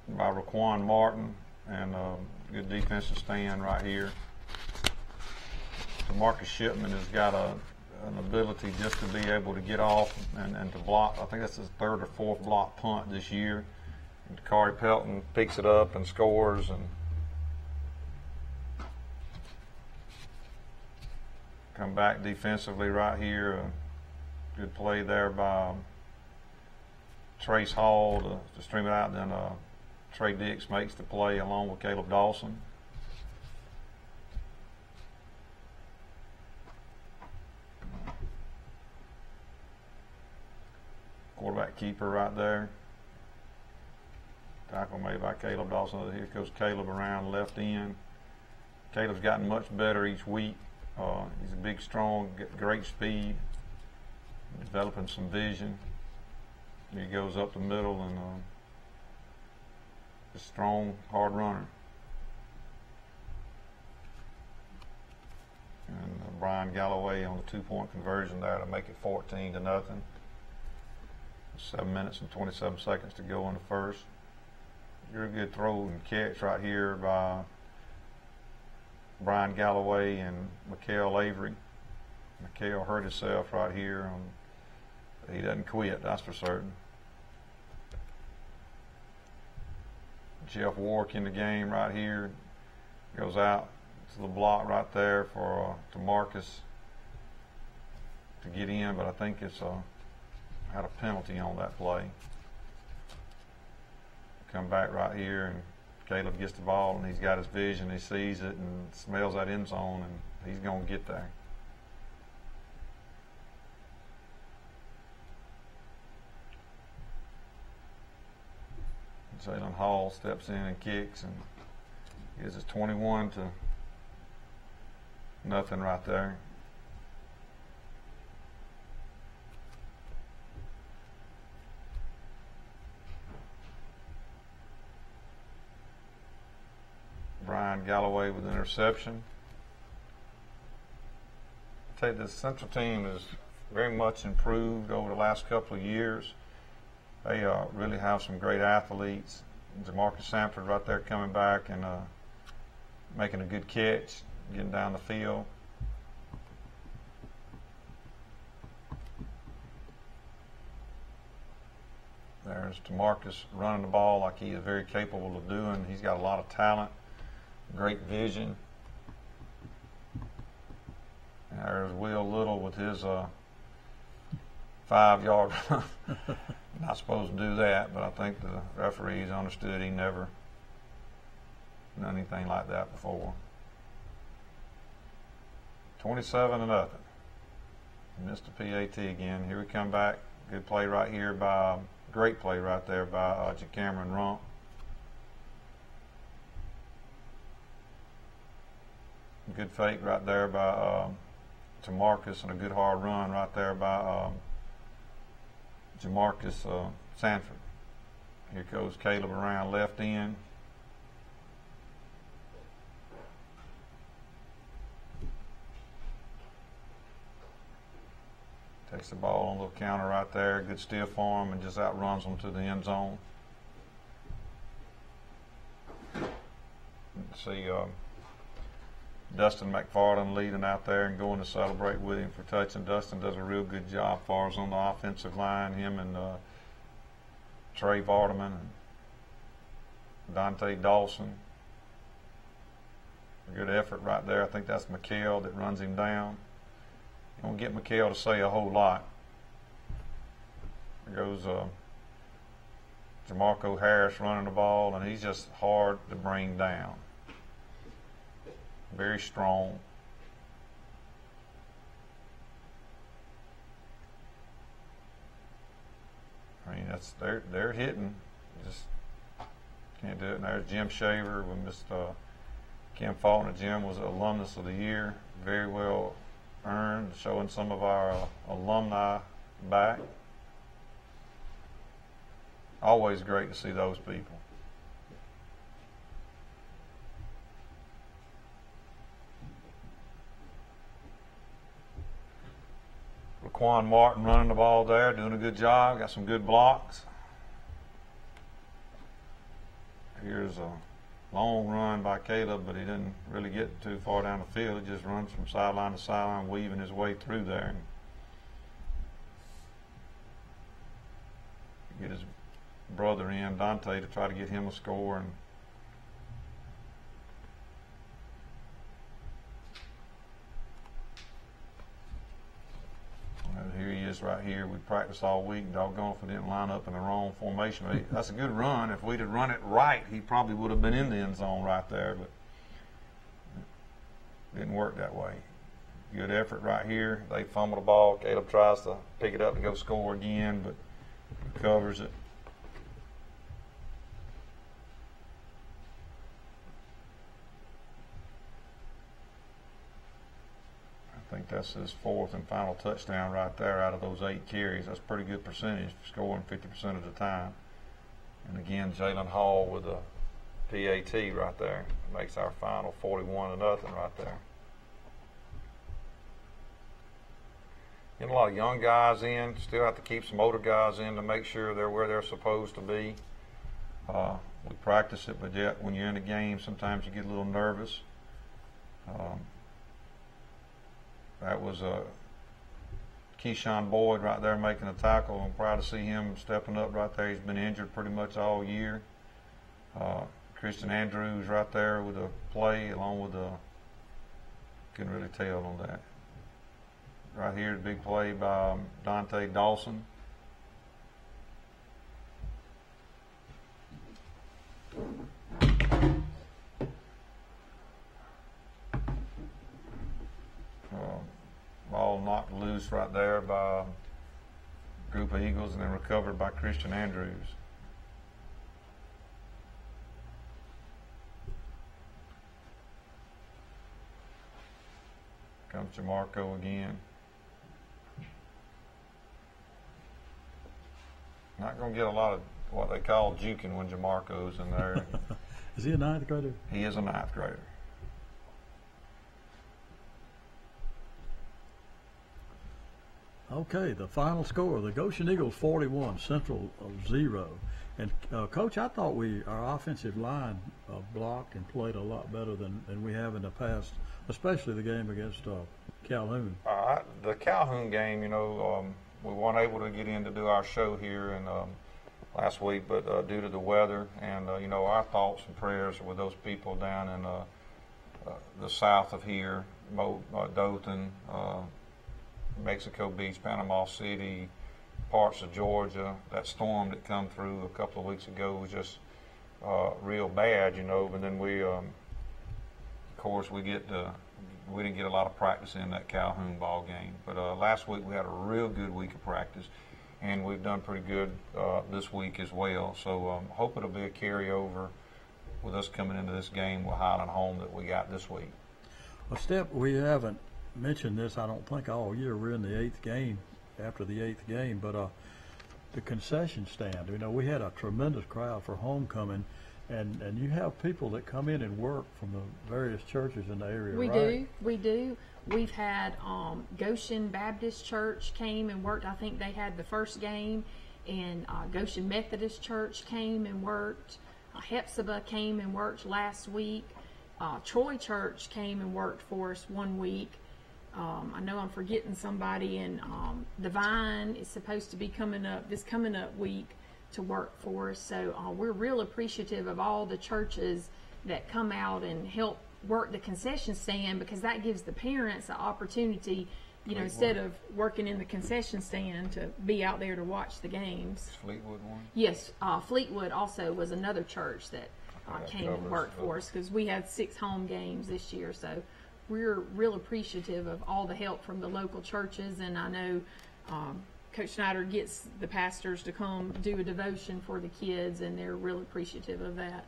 by Raquan Martin, and good defensive stand right here. So Marcus Shipman has got an ability just to be able to get off and to block. I think that's his 3rd or 4th block punt this year. And Kari Pelton picks it up and scores. And Come back defensively right here. Good play there by Trace Hall to stream it out. Then Trey Dix makes the play along with Caleb Dawson. Quarterback keeper right there. Tackle made by Caleb Dawson. Here goes Caleb around left end. Caleb's gotten much better each week. He's a big, strong, great speed, developing some vision. He goes up the middle and a strong, hard runner. And Brian Galloway on the 2-point conversion there to make it 14-0. 7 minutes and 27 seconds to go in the first. You're a good throw and catch right here by Brian Galloway and Mikael Avery. Mikael hurt himself right here. He doesn't quit, that's for certain. Jeff Warwick in the game right here. Goes out to the block right there for DeMarcus to get in, but I think it's had a penalty on that play. Come back right here, and Caleb gets the ball, and he's got his vision. He sees it and smells that end zone, and he's going to get there. Jalen Hall steps in and kicks, and gives us 21-0 right there. Brian Galloway with an interception. I tell you, the Central team is very much improved over the last couple of years. They really have some great athletes. DeMarcus Sanford right there coming back and making a good catch, getting down the field. There's DeMarcus running the ball like he is very capable of doing. He's got a lot of talent, great vision. And there's Will Little with his 5-yard run. Not supposed to do that, but I think the referees understood he never done anything like that before. 27-0. Missed the PAT again. Here we come back. Good play right here by, great play right there by Cameron Rump. Good fake right there by DeMarcus, and a good hard run right there by Jamarcus Sanford. Here goes Caleb around left end. Takes the ball on a little counter right there. Good steal for him and just outruns them to the end zone. See Dustin McFarland leading out there and going to celebrate with him for touching. Dustin does a real good job for us on the offensive line. Him and Trey Vardaman and Dante Dawson. A good effort right there. I think that's Mikael that runs him down. You don't get Mikael to say a whole lot. There goes Jamarco Harris running the ball, and he's just hard to bring down. Very strong. I mean, they're hitting. Just can't do it. And there's Jim Shaver with Mr. Kim Faulkner. Jim was alumnus of the year. Very well earned, showing some of our alumni back. Always great to see those people. Laquan Martin running the ball there, doing a good job, got some good blocks. Here's a long run by Caleb, but he didn't really get too far down the field. He just runs from sideline to sideline, weaving his way through there. Get his brother in, Dante, to try to get him a score. And this right here. We practiced all week. Doggone if we didn't line up in the wrong formation. That's a good run. If we'd have run it right, he probably would have been in the end zone right there, but it didn't work that way. Good effort right here. They fumble the ball. Caleb tries to pick it up and go score again, but recovers it. I think that's his 4th and final touchdown right there out of those 8 carries. That's a pretty good percentage, scoring 50% of the time. And again, Jalen Hall with a PAT right there. Makes our final 41-0 right there. Getting a lot of young guys in. Still have to keep some older guys in to make sure they're where they're supposed to be. We practice it, but yet when you're in the game, sometimes you get a little nervous. That was Keyshawn Boyd right there making a tackle. I'm proud to see him stepping up right there. He's been injured pretty much all year. Christian Andrews right there with a play along with couldn't really tell on that. Right here, the big play by Dante Dawson. Ball knocked loose right there by a group of Eagles and then recovered by Christian Andrews. Comes Jamarco again. Not going to get a lot of what they call juking when Jamarco's in there. Is he a 9th grader? He is a 9th grader. Okay, the final score, the Goshen Eagles 41, Central 0. And Coach, I thought our offensive line blocked and played a lot better than we have in the past, especially the game against Calhoun. The Calhoun game, we weren't able to get in to do our show here last week, but due to the weather and, our thoughts and prayers with those people down in the south of here, Dothan, Mexico Beach, Panama City, parts of Georgia. That storm that come through a couple of weeks ago was just real bad, but then we, of course, we didn't get a lot of practice in that Calhoun ball game. But last week we had a real good week of practice, and we've done pretty good this week as well. So hope it'll be a carryover with us coming into this game with Highland home that we got this week. Well, Step, we haven't mentioned this, I don't think, all year. We're in the 8th game, after the 8th game, but the concession stand, we had a tremendous crowd for homecoming, and you have people that come in and work from the various churches in the area, right? We do. We've had Goshen Baptist Church came and worked. I think they had the first game, and Goshen Methodist Church came and worked. Hepzibah came and worked last week. Troy Church came and worked for us one week. I know I'm forgetting somebody, and Divine is supposed to be coming up this coming up week to work for us. So we're real appreciative of all the churches that come out and help work the concession stand, because that gives the parents an opportunity, instead of working in the concession stand, to be out there to watch the games. Is Fleetwood one? Yes, Fleetwood also was another church that came and worked for us, because we had 6 home games this year. So we're real appreciative of all the help from the local churches, and I know Coach Snyder gets the pastors to come do a devotion for the kids, and they're real appreciative of that.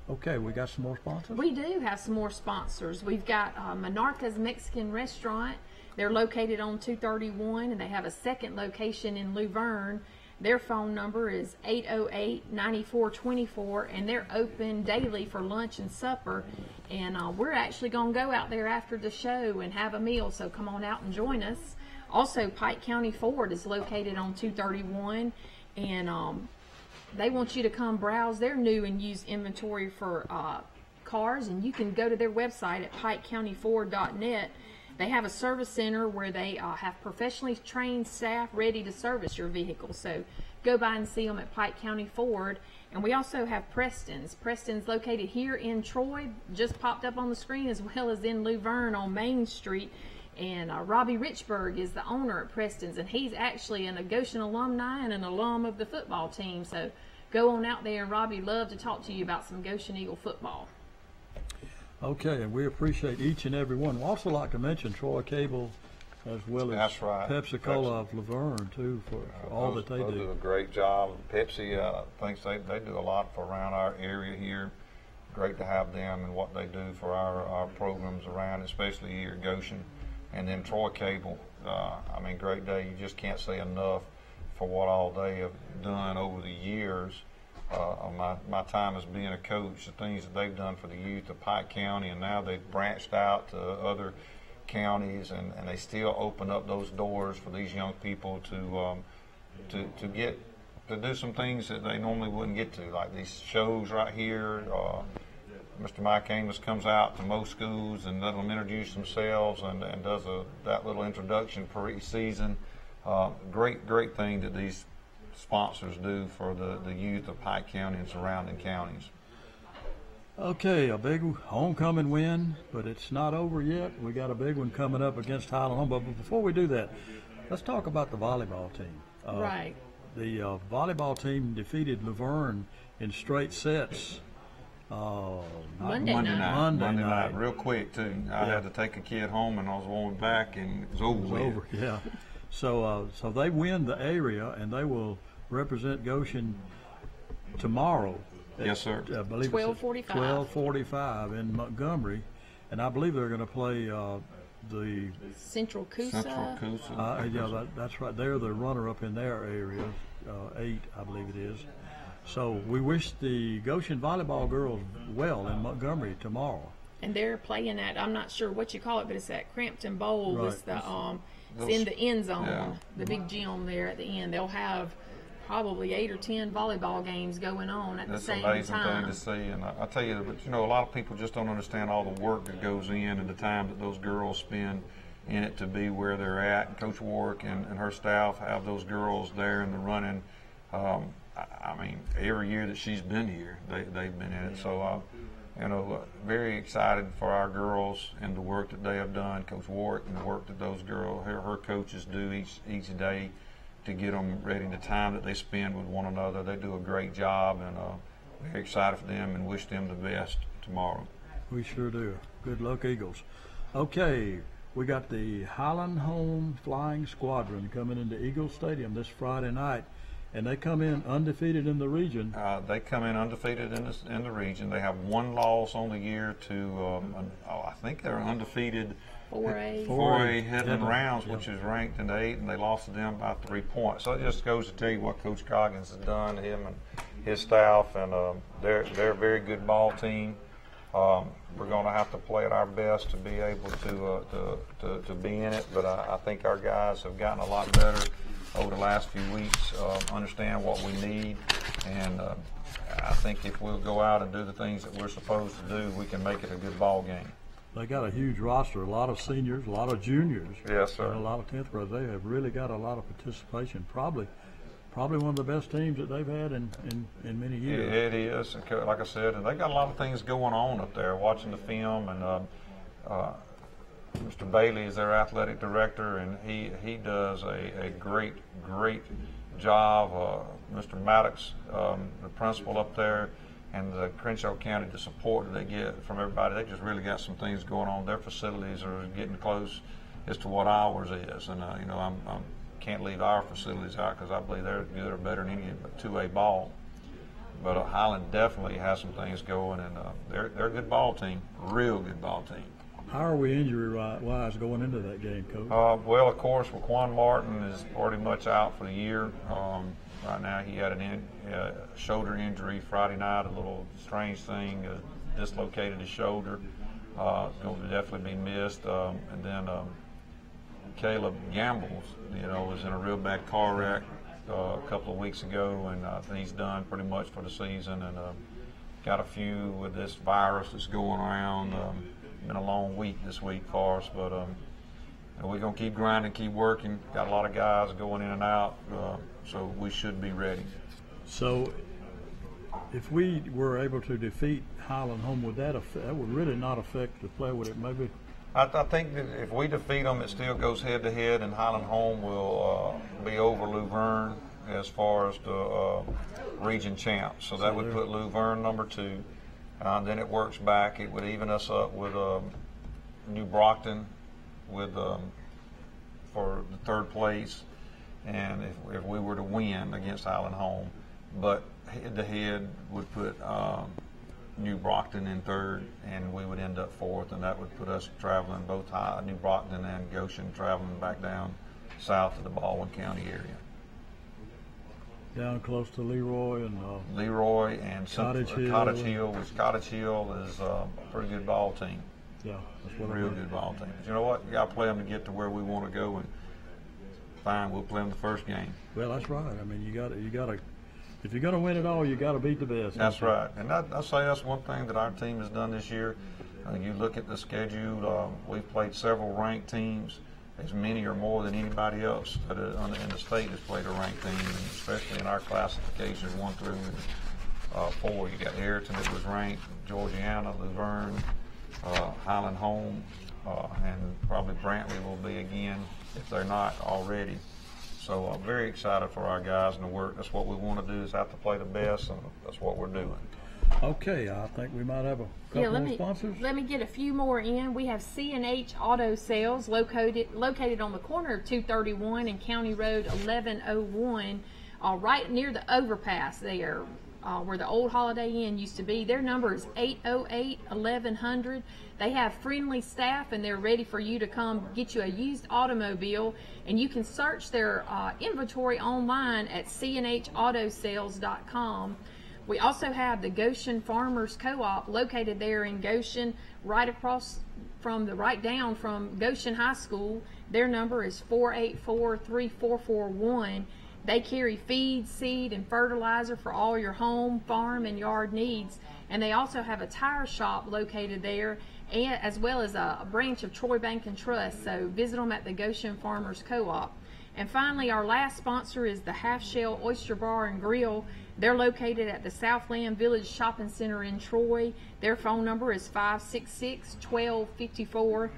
Okay, we got some more sponsors? We do have some more sponsors. We've got Monarca's Mexican Restaurant. They're located on 231, and they have a second location in Luverne. Their phone number is 808-9424, and they're open daily for lunch and supper. And we're actually going to go out there after the show and have a meal, so come on out and join us. Also, Pike County Ford is located on 231, and they want you to come browse their new and used inventory for cars, and you can go to their website at pikecountyford.net. They have a service center where they have professionally trained staff ready to service your vehicle. So go by and see them at Pike County Ford. And we also have Preston's. Preston's located here in Troy, just popped up on the screen, as well as in Luverne on Main Street. And Robbie Richburg is the owner at Preston's, and he's actually a Goshen alumni and an alum of the football team. So go on out there, and Robbie love to talk to you about some Goshen Eagle football. Okay, and we appreciate each and every one. We'd also like to mention Troy Cable as well as Pepsi Cola of Laverne, too, for all that they do. They do a great job. Pepsi thinks they do a lot for around our area here. Great to have them and what they do for our programs around, especially here at Goshen. And then Troy Cable, I mean, great day. You just can't say enough for what all they have done over the years. My time as being a coach, the things that they've done for the youth of Pike County, and now they've branched out to other counties, and they still open up those doors for these young people to do some things that they normally wouldn't get to, like these shows right here. Mr. Mike Amos comes out to most schools and let them introduce themselves and does that little introduction for each season. Great thing that these sponsors do for the youth of Pike County and surrounding counties. Okay, a big homecoming win, but it's not over yet. We got a big one coming up against Highland Home. But before we do that, let's talk about the volleyball team. Right. The volleyball team defeated Laverne in straight sets. Monday night, real quick too. I had to take a kid home, and I was going back, and it was over. Yeah. So they win the area, and they will represent Goshen tomorrow. Yes, sir. I believe 12:45. 12:45 in Montgomery, and I believe they're going to play the Central Coosa. Yeah, that's right. They're the runner-up in their area, 8, I believe it is. So we wish the Goshen volleyball girls well in Montgomery tomorrow. And they're playing at, I'm not sure what you call it, but it's at Crampton Bowl. Right. It's it's in the end zone, the big gym there at the end. They'll have probably 8 or 10 volleyball games going on at the same time. That's an amazing thing to see, and I tell you, but a lot of people just don't understand all the work that goes in and the time that those girls spend in it to be where they're at. And Coach Warwick and her staff have those girls there in the running. I mean, every year that she's been here, they've been in it. So, very excited for our girls and the work that they have done. Coach Warwick and the work that those girls, her coaches do each day to get them ready. The time that they spend with one another, they do a great job, and very excited for them and wish them the best tomorrow. We sure do. Good luck, Eagles. Okay, we got the Highland Home Flying Squadron coming into Eagle Stadium this Friday night. And they come in undefeated in the region. They come in undefeated in the region. They have one loss on the year to, I think they're undefeated 4A Headland Rounds, which is ranked in the 8, and they lost to them by 3 points. So it just goes to tell you what Coach Goggins has done, him and his staff, and they're a very good ball team. We're going to have to play at our best to be able to be in it, but I think our guys have gotten a lot better over the last few weeks, understand what we need, and I think if we'll go out and do the things that we're supposed to do, we can make it a good ball game. They got a huge roster, a lot of seniors, a lot of juniors, yes, sir, and a lot of 10th graders. They have really got a lot of participation. Probably one of the best teams that they've had in many years. It is, like I said, and they got a lot of things going on up there. Watching the film, and Mr. Bailey is their athletic director, and he does a great job. Mr. Maddox, the principal up there, and the Crenshaw County, the support that they get from everybody, they just really got some things going on. Their facilities are getting close as to what ours is, and I can't leave our facilities out because I believe they're good or better than any 2A ball. But Highland definitely has some things going, and they're a good ball team, real good ball team. How are we injury-wise going into that game, Coach? Well, of course, Raquan Martin is pretty much out for the year. Right now, he had a shoulder injury Friday night, a little strange thing, dislocated his shoulder. Going to definitely be missed. And then Caleb Gambles, was in a real bad car wreck a couple of weeks ago, and he's done pretty much for the season. And got a few with this virus that's going around. Been a long week this week for us, but we're going to keep grinding, keep working. Got a lot of guys going in and out, so we should be ready. So if we were able to defeat Highland Home, that would really not affect the play, would it? Maybe I think that if we defeat them, it still goes head to head, and Highland Home will be over Luverne as far as the region champs. So that would put Luverne number 2. Then it works back. It would even us up with New Brockton with for the 3rd place, and if we were to win against Highland Home, but head to head would put New Brockton in 3rd, and we would end up 4th, and that would put us traveling both New Brockton and Goshen traveling back down south to the Baldwin County area. Down close to Leroy and Leroy and Cottage Hill. Cottage Hill, which Cottage Hill is a pretty good ball team. Yeah, that's what real good ball team. But you know what? You got to play them to get to where we want to go, and fine, we'll play them the first game. Well, that's right. I mean, you got to. If you're going to win it all, you got to beat the best. That's right, and I say that's one thing that our team has done this year. You look at the schedule; we've played several ranked teams, as many or more than anybody else that in the state has played a ranked team, and especially in our classifications 1 through 4. You got Ayrton that was ranked, Georgiana, Luverne, Highland Home, and probably Brantley will be again if they're not already. So I'm very excited for our guys and the work. That's what we want to do, is have to play the best, and that's what we're doing. Okay, I think we might have a couple of sponsors. Let me get a few more in. We have C&H Auto Sales located on the corner of 231 and County Road 1101, right near the overpass there, where the old Holiday Inn used to be. Their number is 808-1100. They have friendly staff, and they're ready for you to come get you a used automobile. And you can search their inventory online at cnhautosales.com. We also have the Goshen Farmers Co-op located there in Goshen, right down from Goshen High School. Their number is 484-3441. They carry feed, seed, and fertilizer for all your home, farm, and yard needs. And they also have a tire shop located there, and as well as a branch of Troy Bank and Trust. So visit them at the Goshen Farmers Co-op. And finally, our last sponsor is the Half Shell Oyster Bar and Grill. They're located at the Southland Village Shopping Center in Troy. Their phone number is 566-1254.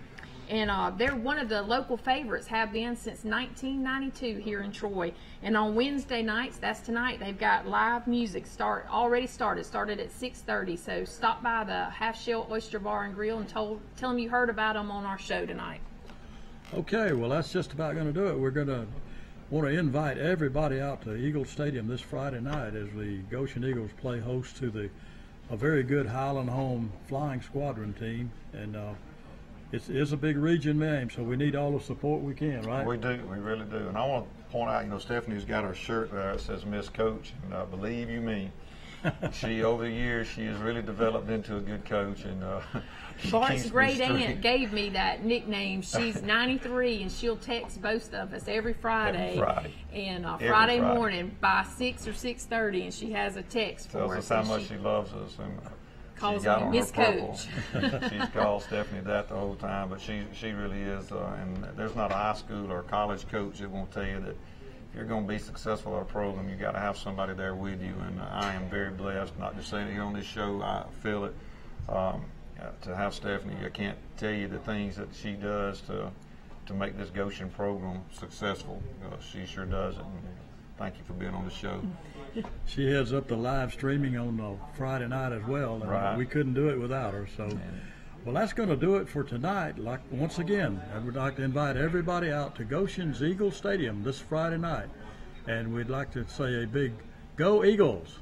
And they're one of the local favorites, have been since 1992 here in Troy. And on Wednesday nights, that's tonight, they've got live music already started at 6:30. So stop by the Half Shell Oyster Bar and Grill and tell them you heard about them on our show tonight. Okay, well, that's just about going to do it. We're going to want to invite everybody out to Eagle Stadium this Friday night as the Goshen Eagles play host to a very good Highland Home Flying Squadron team. And it's a big region game, so we need all the support we can, right? We do, we really do. And I want to point out, Stephanie's got her shirt there that says Miss Coach, and believe you me, she, over the years, she has really developed into a good coach. And Bart's great aunt gave me that nickname. She's 93, and she'll text both of us every Friday. And Friday morning by 6 or 6:30, and she has a text for us. Tells us how much she loves us. And calls me Miss Coach. She's called Stephanie that the whole time, but she really is. And there's not a high school or college coach that won't tell you that if you're going to be successful at a program, you got to have somebody there with you. And I am very blessed, not just saying it here on this show, I feel it, to have Stephanie. I can't tell you the things that she does to make this Goshen program successful. She sure does it. And thank you for being on the show. She heads up the live streaming on Friday night as well, and we couldn't do it without her. So, well, that's going to do it for tonight. Once again, I would like to invite everybody out to Goshen's Eagle Stadium this Friday night, and we'd like to say a big Go Eagles!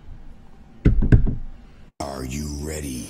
Are you ready?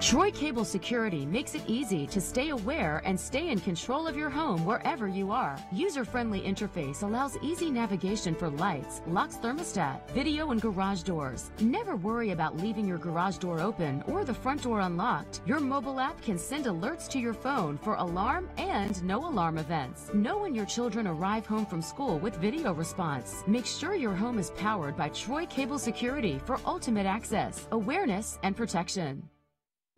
Troy Cable Security makes it easy to stay aware and stay in control of your home wherever you are. User-friendly interface allows easy navigation for lights, locks thermostat, video, and garage doors. Never worry about leaving your garage door open or the front door unlocked. Your mobile app can send alerts to your phone for alarm and no alarm events. Know when your children arrive home from school with video response. Make sure your home is powered by Troy Cable Security for ultimate access, awareness, and protection.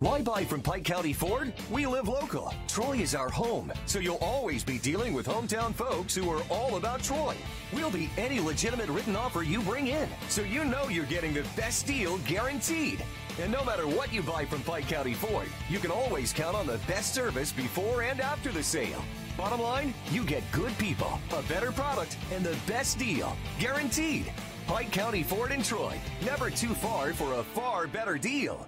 Why buy from Pike County Ford? We live local. Troy is our home, so you'll always be dealing with hometown folks who are all about Troy. We'll beat any legitimate written offer you bring in, so you know you're getting the best deal guaranteed. And no matter what you buy from Pike County Ford, you can always count on the best service before and after the sale. Bottom line, you get good people, a better product, and the best deal, guaranteed. Pike County Ford in Troy, never too far for a far better deal.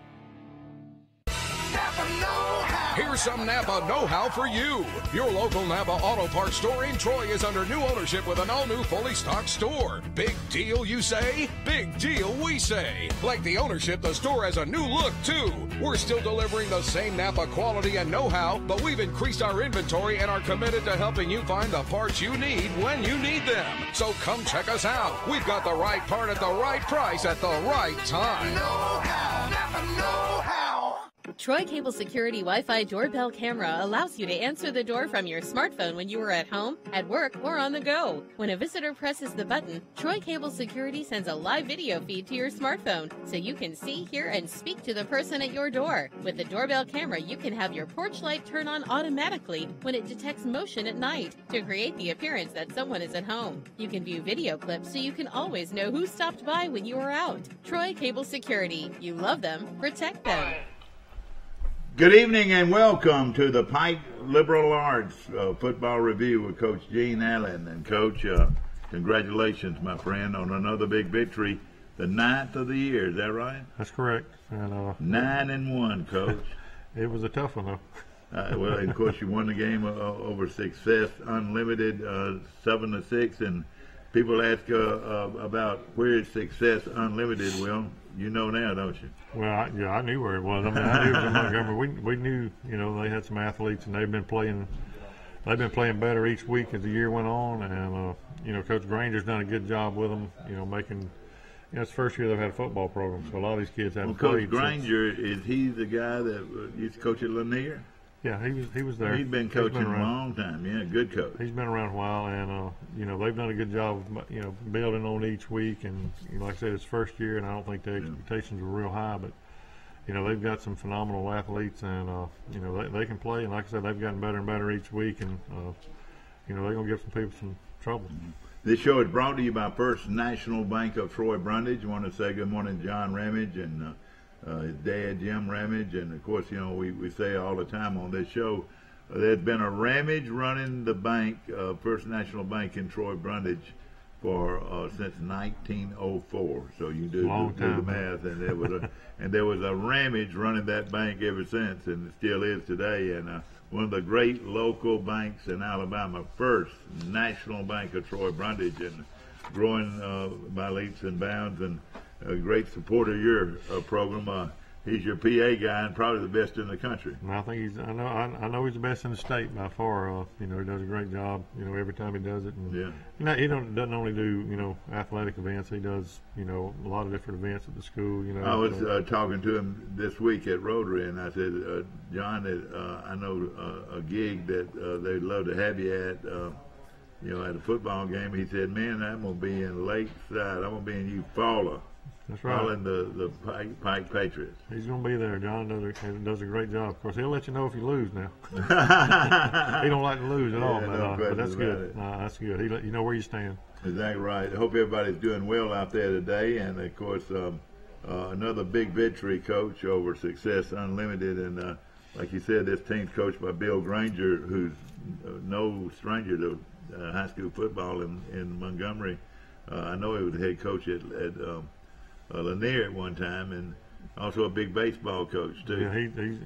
Napa know-how. Here's some Napa know-how for you. Your local Napa Auto Parts store in Troy is under new ownership with an all-new fully stocked store. Big deal, you say? Big deal, we say. Like the ownership, the store has a new look, too. We're still delivering the same Napa quality and know-how, but we've increased our inventory and are committed to helping you find the parts you need when you need them. So come check us out. We've got the right part at the right price at the right time. Know-how. Napa know-how. Troy Cable Security Wi-Fi doorbell camera allows you to answer the door from your smartphone when you are at home, at work, or on the go. When a visitor presses the button, Troy Cable Security sends a live video feed to your smartphone so you can see, hear, and speak to the person at your door. With the doorbell camera, you can have your porch light turn on automatically when it detects motion at night to create the appearance that someone is at home. You can view video clips so you can always know who stopped by when you are out. Troy Cable Security. You love them, protect them. Good evening and welcome to the Pike Liberal Arts Football Review with Coach Gene Allen. And Coach, congratulations, my friend, on another big victory, the 9th of the year. Is that right? That's correct. And, 9-1, Coach. It was a tough one, though. Well, of course, you won the game over Success Unlimited, 7-6, and people ask about where is Success Unlimited. Well, you know now, don't you? Well, I knew where it was. I mean, I knew it was in Montgomery. We knew, they had some athletes, and they've been playing better each week as the year went on. And Coach Granger's done a good job with them. Making. It's the first year they've had a football program, so a lot of these kids haven't played. Coach Granger, is he the guy that used to coach at Lanier? Yeah, he was there. He's been coaching a long time. Yeah, good coach. He's been around a while, and they've done a good job of building on each week. And like I said, it's first year, and I don't think the expectations were real high, but they've got some phenomenal athletes, and they can play. And like I said, they've gotten better and better each week, and they're gonna give some people some trouble. This show is brought to you by First National Bank of Troy Brundage. I want to say good morning to John Ramage and his dad, Jim Ramage, and of course, we say all the time on this show, there's been a Ramage running the bank, First National Bank in Troy Brundage, for since 1904. So you do the math, and there was a Ramage running that bank ever since, and it still is today. And one of the great local banks in Alabama, First National Bank of Troy Brundage, and growing by leaps and bounds, and a great supporter of your program. He's your PA guy and probably the best in the country. And I think I know he's the best in the state by far. He does a great job. Every time he does it. And, he doesn't only do athletic events. He does a lot of different events at the school. I was talking to him this week at Rotary, and I said, John, I know a gig that they'd love to have you at. At a football game. He said, "Man, I'm gonna be in Lakeside. I'm gonna be in Eufaula." That's right. Following the Pike Patriots. He's going to be there. John does a great job. Of course, he'll let you know if you lose now. He don't like to lose at all, but that's good. That's good. He let you know where you stand. Exactly right. I hope everybody's doing well out there today. And, of course, another big victory, Coach, over Success Unlimited. And like you said, this team's coached by Bill Granger, who's no stranger to high school football in Montgomery. I know he was the head coach at Lanier at one time, and also a big baseball coach too. Yeah,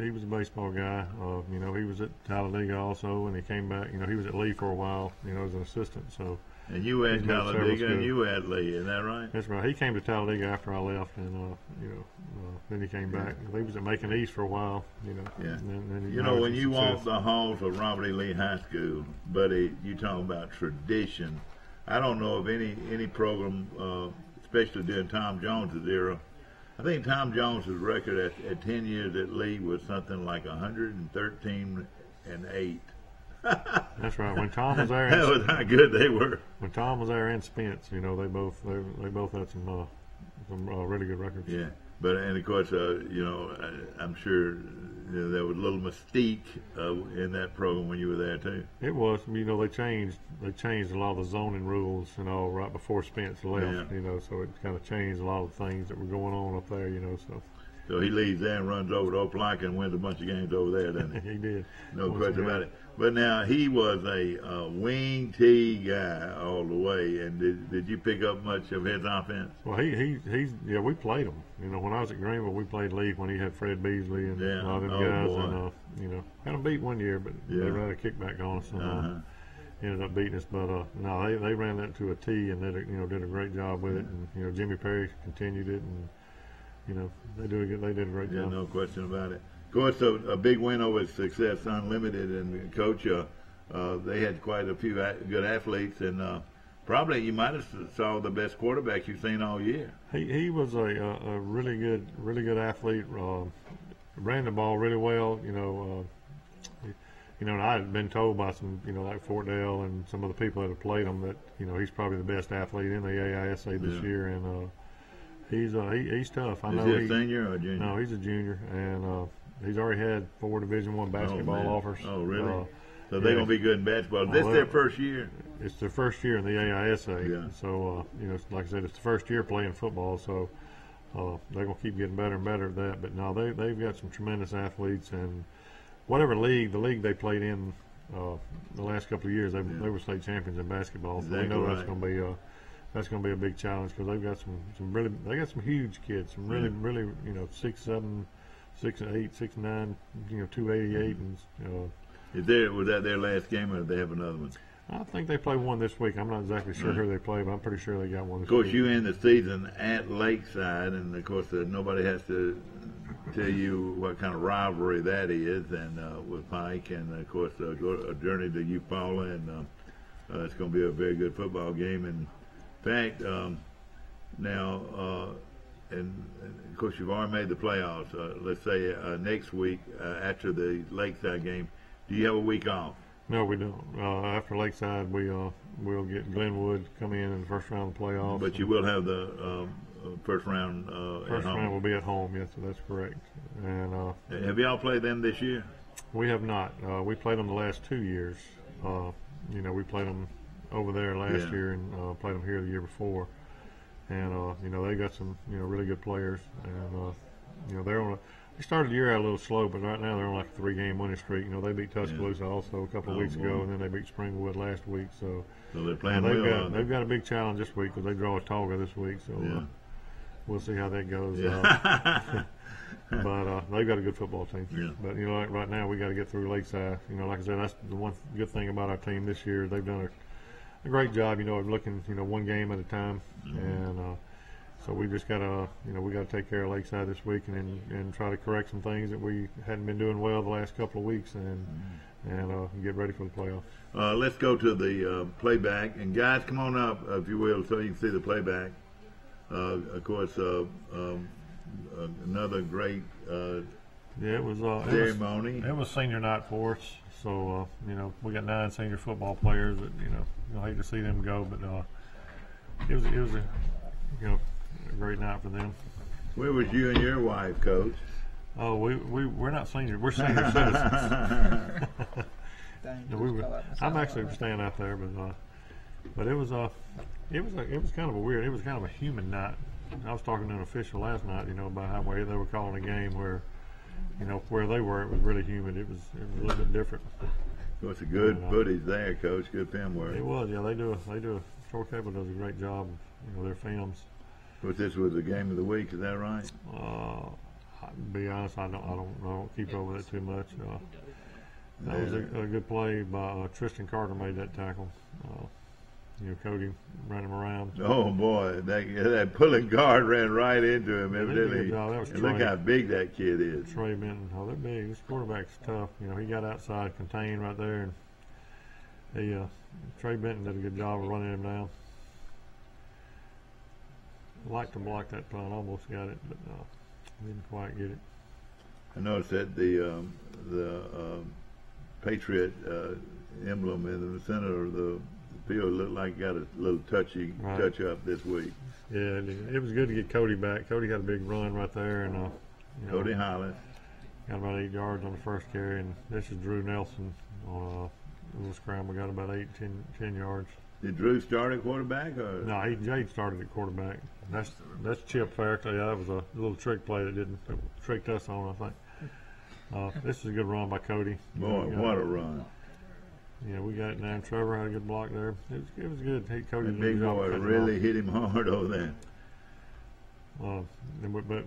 he was a baseball guy. He was at Talladega also, and he came back. He was at Lee for a while. As an assistant. So, And you were at He's got several Talladega, and schools. you were at Lee, isn't that right? That's right. He came to Talladega after I left, and then he came back. He was at Macon East for a while, Yeah. And then he You know, had when some you walk success. the halls of Robert E. Lee High School, buddy, you talking about tradition. I don't know of any program, especially during Tom Jones's era. I think Tom Jones's record at 10 years at Lee was something like 113-8. That's right. When Tom was there, That was how good they were. When Tom was there and Spence, they both had some really good records. Yeah, and of course, I'm sure there was a little mystique in that program when you were there too. It was. They changed a lot of the zoning rules right before Spence left. Yeah. So it kind of changed a lot of things that were going on up there. So he leaves there and runs over to Opelika and wins a bunch of games over there, doesn't he? He did. No question about it. But now he was a wing T guy all the way. And did you pick up much of his offense? Well, we played him. When I was at Greenville, we played Lee when he had Fred Beasley and all them guys. Boy. And had them beat one year, but they ran a kickback on us and ended up beating us. But no, they ran that to a T and did a great job with it. And Jimmy Perry continued it, and they did a great job. No question about it. Of course, a big win over Success Unlimited, and Coach, they had quite a few good athletes, and probably you might have saw the best quarterback you've seen all year. He was a really good athlete. Ran the ball really well. And I had been told by some, like Fort Dale and some of the people that have played him that he's probably the best athlete in the AISA this year, and he's tough. I know Is he a senior or a junior? No, he's a junior, and he's already had 4 Division I basketball offers. Oh, really? So they're going to be good in basketball. This their first year? It's their first year in the AISA. Yeah. So, like I said, it's the first year playing football, so they're going to keep getting better and better at that. But, no, they've got some tremendous athletes, and whatever the league they played in the last couple of years, they were state champions in basketball. So Exactly we know right. that's going to be a big challenge because they've got some huge kids, some really 6'7", 6'8", 6'9", 288, and Was that their last game, or did they have another one? I think they play one this week. I'm not exactly sure who they play, but I'm pretty sure they got one this Of course, week. you end the season at Lakeside, and of course, nobody has to tell you what kind of rivalry that is, and with Pike, and of course, a journey to Eufaula, and it's going to be a very good football game. And in fact, now, and of course, you've already made the playoffs. Let's say next week after the Lakeside game, do you have a week off? No, we don't. After Lakeside, we'll get Glenwood come in the first round of the playoffs. But you will have the first round First at home. round will be at home. Yes, that's correct. And have y'all played them this year? We have not. We played them the last 2 years. We played them over there last year and played them here the year before. And they got some really good players, and they're on they started the year out a little slow, but right now they're on like a 3-game winning streak. They beat Tuscaloosa also a couple of weeks ago, and then they beat Springwood last week. So they're playing they've got a big challenge this week because they draw Autauga this week. So we'll see how that goes. But they've got a good football team. Yeah. But like right now we got to get through Lakeside. Like I said, that's the one good thing about our team this year. They've done a great job. Of looking one game at a time, and so we just gotta we gotta take care of Lakeside this week and try to correct some things that we hadn't been doing well the last couple of weeks and get ready for the playoffs. Let's go to the playback, and guys, come on up if you will, so you can see the playback. Of course, another great it was ceremony. It was senior night for us, so we got 9 senior football players that I hate to see them go, but it was a a great night for them. Where was you and your wife, Coach? Oh, we're not seniors. We're senior citizens. I'm actually staying out there, but it was kind of a weird. It was kind of a human night. I was talking to an official last night, about how they were calling a game where, where they were, it was really humid. It was a little bit different. So it's a good footage there, Coach. Good film work. It was, yeah. They do. Troy Cable does a great job of their films. But this was the game of the week. Is that right? To be honest, I don't keep up with it too much. That was a good play by Tristan Carter. Made that tackle. Cody ran him around. Oh boy, that pulling guard ran right into him. Yeah, Evidently, that was and look how big that kid is. Trey Benton. Oh, they're big. This quarterback's tough. He got outside, contained right there, and Trey Benton did a good job of running him down. Liked to block that punt, almost got it, but didn't quite get it. I noticed that the Patriot emblem in the center of the field looked like got a little touch up this week. Yeah, it was good to get Cody back. Cody got a big run right there, and Cody Hollis got about 8 yards on the first carry, and this is Drew Nelson on a little scramble, got about 10 yards. Did Drew start at quarterback or? No, Jade started at quarterback. That's Chip Fairclough. Yeah, that was a little trick play that tricked us on, I think. This is a good run by Cody. Boy, what a run! Yeah, we got it down. Trevor had a good block there. It was good. Hey, Cody, that big boy really hit him hard over there. But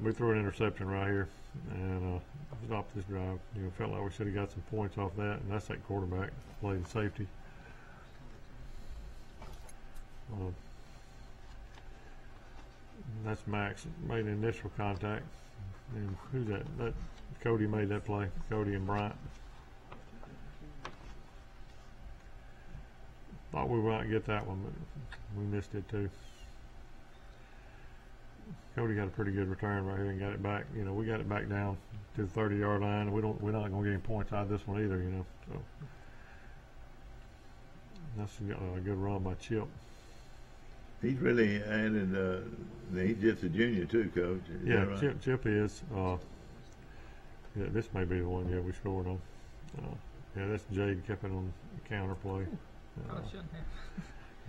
we threw an interception right here and stopped this drive. Felt like we should have got some points off that, and that's that quarterback playing safety. That's Max made the initial contact. And who's that? That Cody made that play. Cody and Bryant. Thought we might get that one, but we missed it too. Cody got a pretty good return right here and got it back. We got it back down to the 30-yard line. We're not going to get any points out of this one either. So that's a good run by Chip. He's really added. He's just a junior too, Coach. Yeah, right? Chip is. Yeah, this may be the one. Yeah, we scored on. Yeah, that's Jade kept it on the counter play.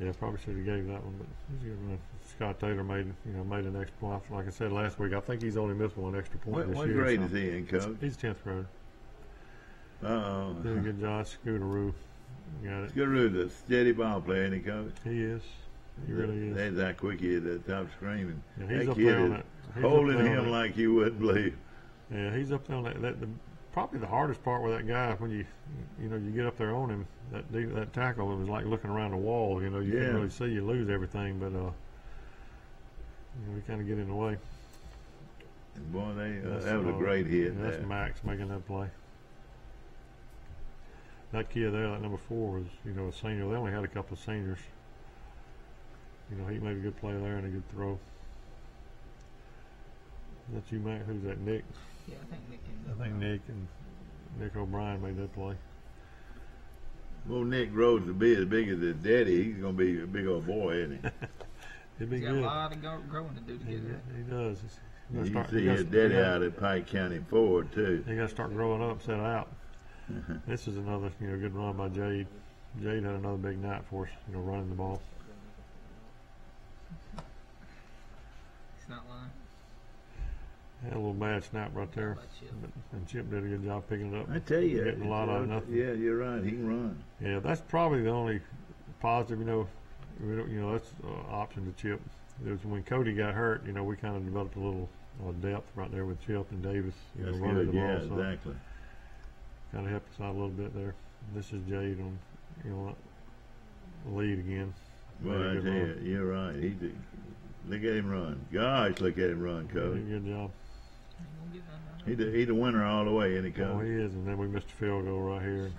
Yeah, probably should have gave that one, but he's a good run. Scott Taylor made an extra point. Like I said last week, I think he's only missed one extra point this year. What grade is he in, Coach? He's 10th grader. Uh-oh. Did a good job. Scooteroo got it. Scooteroo's a steady ball player, isn't he, Coach? He is. He really is. That's how quick he is at the top screaming. Yeah, he's that up kid there on is that. Holding him like you wouldn't believe. Yeah, he's up there on that. Probably the hardest part with that guy when you get up there on him. That tackle, it was like looking around a wall. You couldn't really see. You lose everything, but we kind of get in the way. And boy, that was a great hit. Yeah, that's Max making that play. That kid there, that number 4, was a senior. They only had a couple of seniors. He made a good play there and a good throw. That's you, Mac? Who's that? Nick? Yeah, I think Nick. I think Nick and Nick O'Brien made that play. Well, Nick grows to be as big as his daddy. He's going to be a big old boy, isn't he? He'd be He's good. got a lot of growing to do together. He does. You can see his daddy out at Pike County Ford, too. He got to start growing up, set out. This is another good run by Jade. Jade had another big night for us, running the ball. He's not lying. Had a little bad snap right there, and Chip did a good job picking it up. I tell you, getting a lot out of nothing. Yeah, you're right. He can run. Yeah, that's probably the only positive. That's option to Chip. It was when Cody got hurt. We kind of developed a little depth right there with Chip and Davis. That's running good. the ball. Yeah, So exactly. kind of helped us out a little bit there. This is Jade on lead again. Well, I tell you, you're right. Look at him run. Gosh, look at him run, Coach. He did a good job. He's the winner all the way, isn't he, Coach? Oh, he is. And then we missed a field goal right here.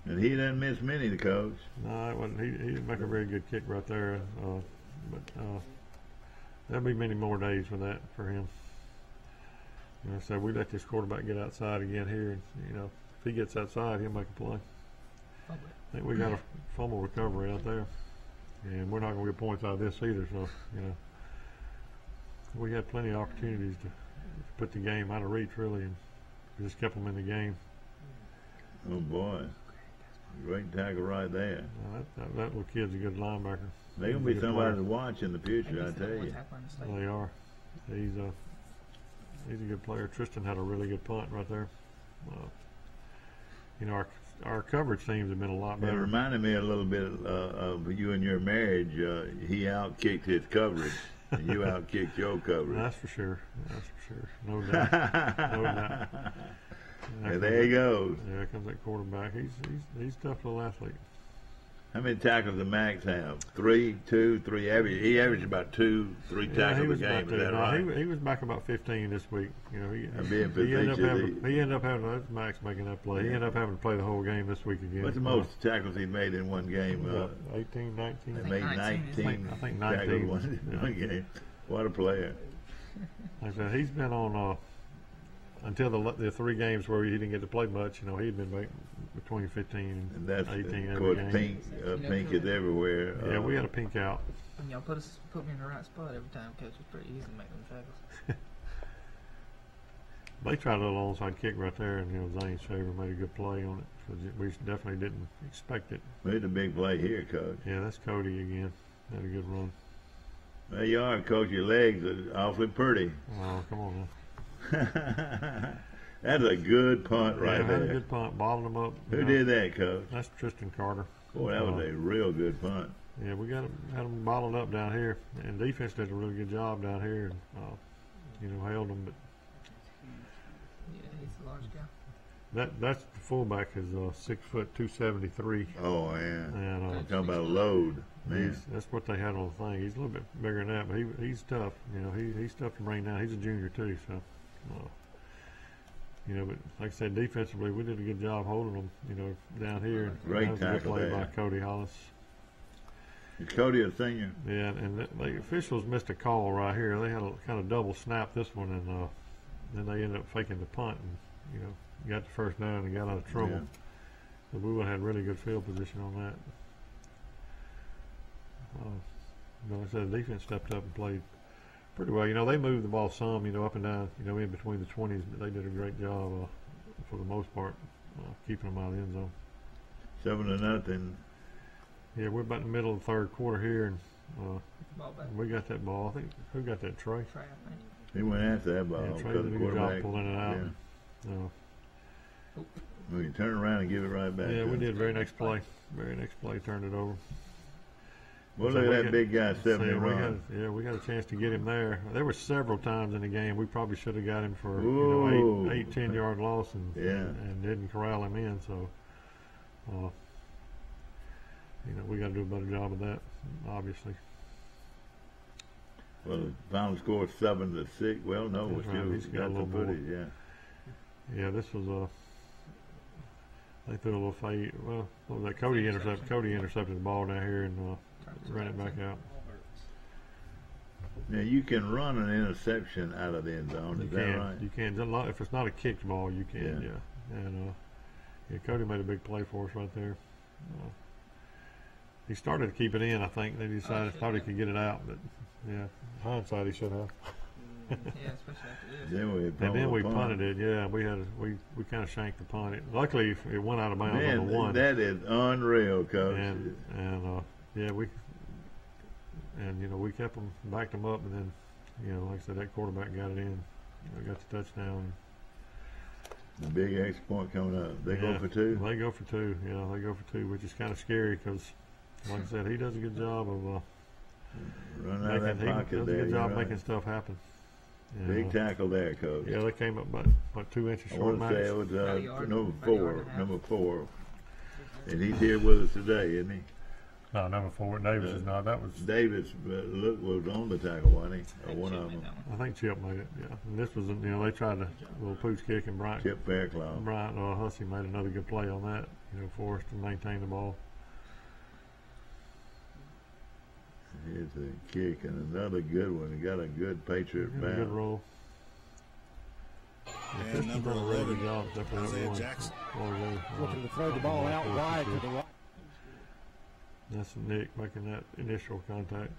And he doesn't miss many, the Coach. No, it wasn't. He didn't make a very good kick right there. But there'll be many more days with that for him. So we let this quarterback get outside again here. And, if he gets outside, he'll make a play. I think we got a fumble recovery out there. And we're not going to get points out of this either. So, we had plenty of opportunities to put the game out of reach, really, and we just kept them in the game. Oh, boy. Great tackle right there. That little kid's a good linebacker. They're going to be somebody to watch in the future, I tell you. They are. He's a good player. Tristan had a really good punt right there. Our coverage teams have been a lot better. It reminded me a little bit of you and your marriage. He outkicked his coverage, and you outkicked your coverage. That's for sure. No doubt. No doubt. And there he goes. There comes that quarterback. He's a tough little athlete. How many tackles did Max have? 3, 2, 3. He averaged about 2, 3 tackles a game. Is that right? He was back about 15 this week. You know, he ended up having that's Max making that play. He ended up having to play the whole game this week again. What's the most tackles he made in one game? 18, 19. He made 19. I think 19 tackles in one game. What a player! Like I said, he's been on until the 3 games where he didn't get to play much. You know, he'd been making between 15 and that's, 18 of every course, game. pink is everywhere. Yeah, we had a pink out. When y'all put me in the right spot every time, Coach, it's pretty easy to make them tackles. They tried a little onside kick right there, and Zane Shaver made a good play on it because we definitely didn't expect it. Made a big play here, Coach. Yeah, that's Cody again. Had a good run. There you are, Coach. Your legs are awfully pretty. Oh, come on now. That's a good punt right there. Had a good punt. Bottled him up. Who did that, Coach? That's Tristan Carter. Boy, that was a real good punt. Yeah, we had them bottled up down here, and defense did a really good job down here, and held them. But yeah, he's a large guy. That's the fullback is 6 foot 273. Oh yeah. And talking about a load, man. That's what they had on the thing. He's a little bit bigger than that, but he's tough. He's tough to bring down. He's a junior too, so. But like I said, defensively, we did a good job holding them, down here. Great tackle play there by Cody Hollis. Is Cody a senior? Yeah, and the officials missed a call right here. They had a kind of double snap this one, and then they ended up faking the punt, and got the first down and got out of trouble. Yeah. So we would have had really good field position on that. Like I said, the defense stepped up and played pretty well. They moved the ball some, up and down, in between the 20s, but they did a great job for the most part, keeping them out of the end zone. 7-0. Yeah, we're about in the middle of the third quarter here, and we got that ball. I think who got that? Trey. Trey, I think. He went after that ball. Yeah, Trey did a good job pulling it out. Yeah. We can turn around and give it right back. Yeah, we did. Very next play, turned it over. Well, look at that big guy, 70 run. We got a chance to get him there. There were several times in the game we probably should have got him for 8-10 yard loss and didn't corral him in. So, we got to do a better job of that, obviously. Well, the final score is 7-6. Well, no, we still got the footage. Yeah. Yeah, this was they threw a little fade. Well, what was that? Cody intercepted the ball down here and ran it back out. Now you can run an interception out of the end zone. Is that right? You can. If it's not a kicked ball, you can. Yeah. And Cody made a big play for us right there. He started to keep it in. I think they thought he could get it out, but hindsight he should have. Yeah, especially after this. Then we punted it. Yeah, we kind of shanked the punt. Luckily, it went out of bounds on the one. That is unreal, Coach. We kept them, backed them up, and then, like I said, that quarterback got it in. We got the touchdown. The big extra point coming up. They go for 2. They go for 2. Yeah, they go for 2, which is kind of scary because, like I said, he does a good job of making stuff happen. Big tackle there, Coach. Yeah, they came up about 2 inches short. I want to say it was number 4. And he's here with us today, isn't he? No, number 4. Davis is not. That was Davis. Was on the tackle, wasn't he? Or one of them. I think Chip made it. Yeah, and this was they tried a little pooch kick, and Chip Fairclough. Bryant Hussey made another good play on that. For us to maintain the ball. Here's a kick and another good one. He got a good Patriot bounce. Good roll. And number 11, Isaiah Jackson. Looking to throw the ball out wide to the right. That's Nick making that initial contact.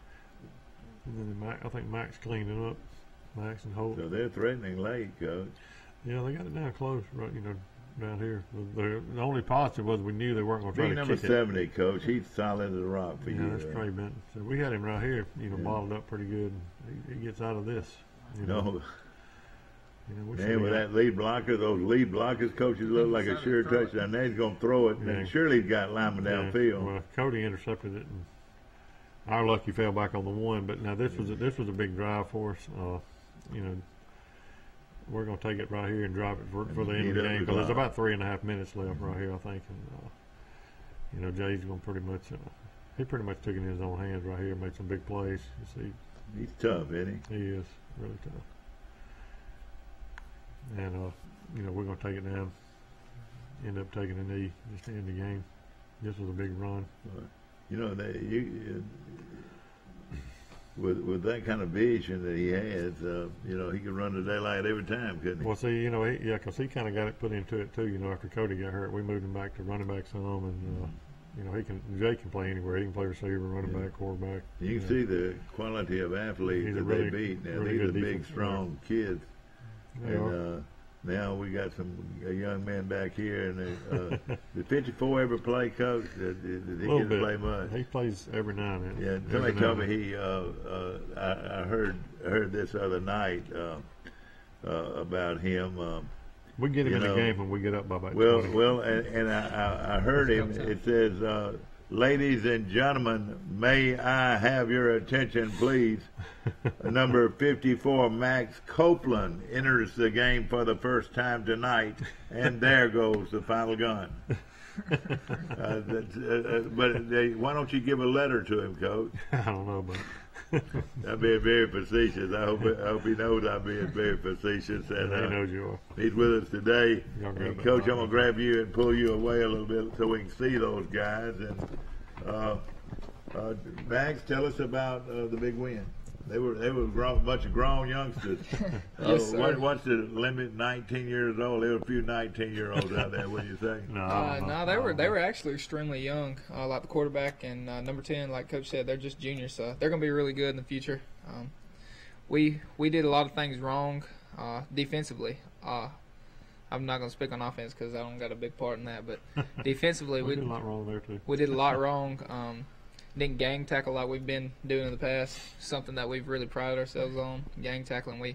And then I think Max cleaned it up. Max and Holt. So they're threatening late, Coach. Yeah, they got it down close, right? Down here. The only positive was we knew they weren't going to try to number kick 70, it. Coach. He's solid as a rock for you. That's Trey Benton. So we had him right here, bottled up pretty good. He gets out of this. Man, with that lead blocker, those lead blockers, coaches look like a sure touchdown. Now he's going to throw it, and surely he's got lineman downfield. Well, Cody intercepted it, and our lucky fell back on the one. But now this was a big drive for us. We're going to take it right here and drive it for the end of the game because there's about 3.5 minutes left right here, I think. you know, Jay's going to pretty much. He pretty much took it in his own hands right here, made some big plays. You see, he's tough, isn't he? He is really tough. And you know, we're going to take it down. End up taking a knee just to end the game. This was a big run. You know, with that kind of vision that he has, you know, he could run the daylight every time, couldn't he? Well, see, you know, because he kind of got it put into it too. You know, after Cody got hurt, we moved him back to running back some, and you know, Jay can play anywhere. He can play receiver, running back, quarterback. You can see the quality of athletes that they beat. Now these are big, strong kids, and now we got a young man back here. And did 54 ever play, Coach? Did he get to play much? He plays every now and then. Yeah, somebody told me he. I heard this other night about him. We get him in the game when we get up by about 20. Well, and I heard him. It says, "Ladies and gentlemen, may I have your attention, please? Number 54, Max Copeland, enters the game for the first time tonight, and there goes the final gun." But why don't you give a letter to him, Coach? I don't know, but. I'm being very facetious. I hope he knows I'm being very facetious. And he knows you are. He's with us today. And Coach, I'm going to grab you and pull you away a little bit so we can see those guys. And Max, tell us about the big win. They were a bunch of grown youngsters. Yes, sir. What's the limit? 19 years old. There were a few 19-year-olds out there. What do you say? No, they were actually extremely young. Like the quarterback and number 10, like Coach said, they're just juniors, so they're going to be really good in the future. We did a lot of things wrong defensively. I'm not going to speak on offense because I don't got a big part in that, but defensively we did a lot wrong there too. We did a lot wrong. Didn't gang tackle like we've been doing in the past. Something that we've really prided ourselves on. Gang tackling, we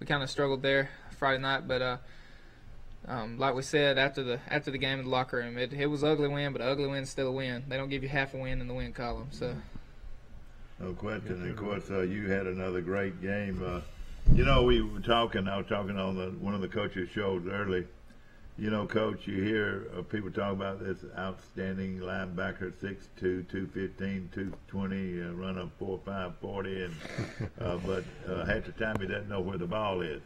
kind of struggled there Friday night, but like we said after the game in the locker room, it was an ugly win, but an ugly win's still a win. They don't give you half a win in the win column. So no question. And of course, you had another great game. You know, I was talking on one of the coaches' shows early. You know, Coach, you hear people talk about this outstanding linebacker, 6'2", 215, 220, run up 4.5, 40, and but half the time he doesn't know where the ball is.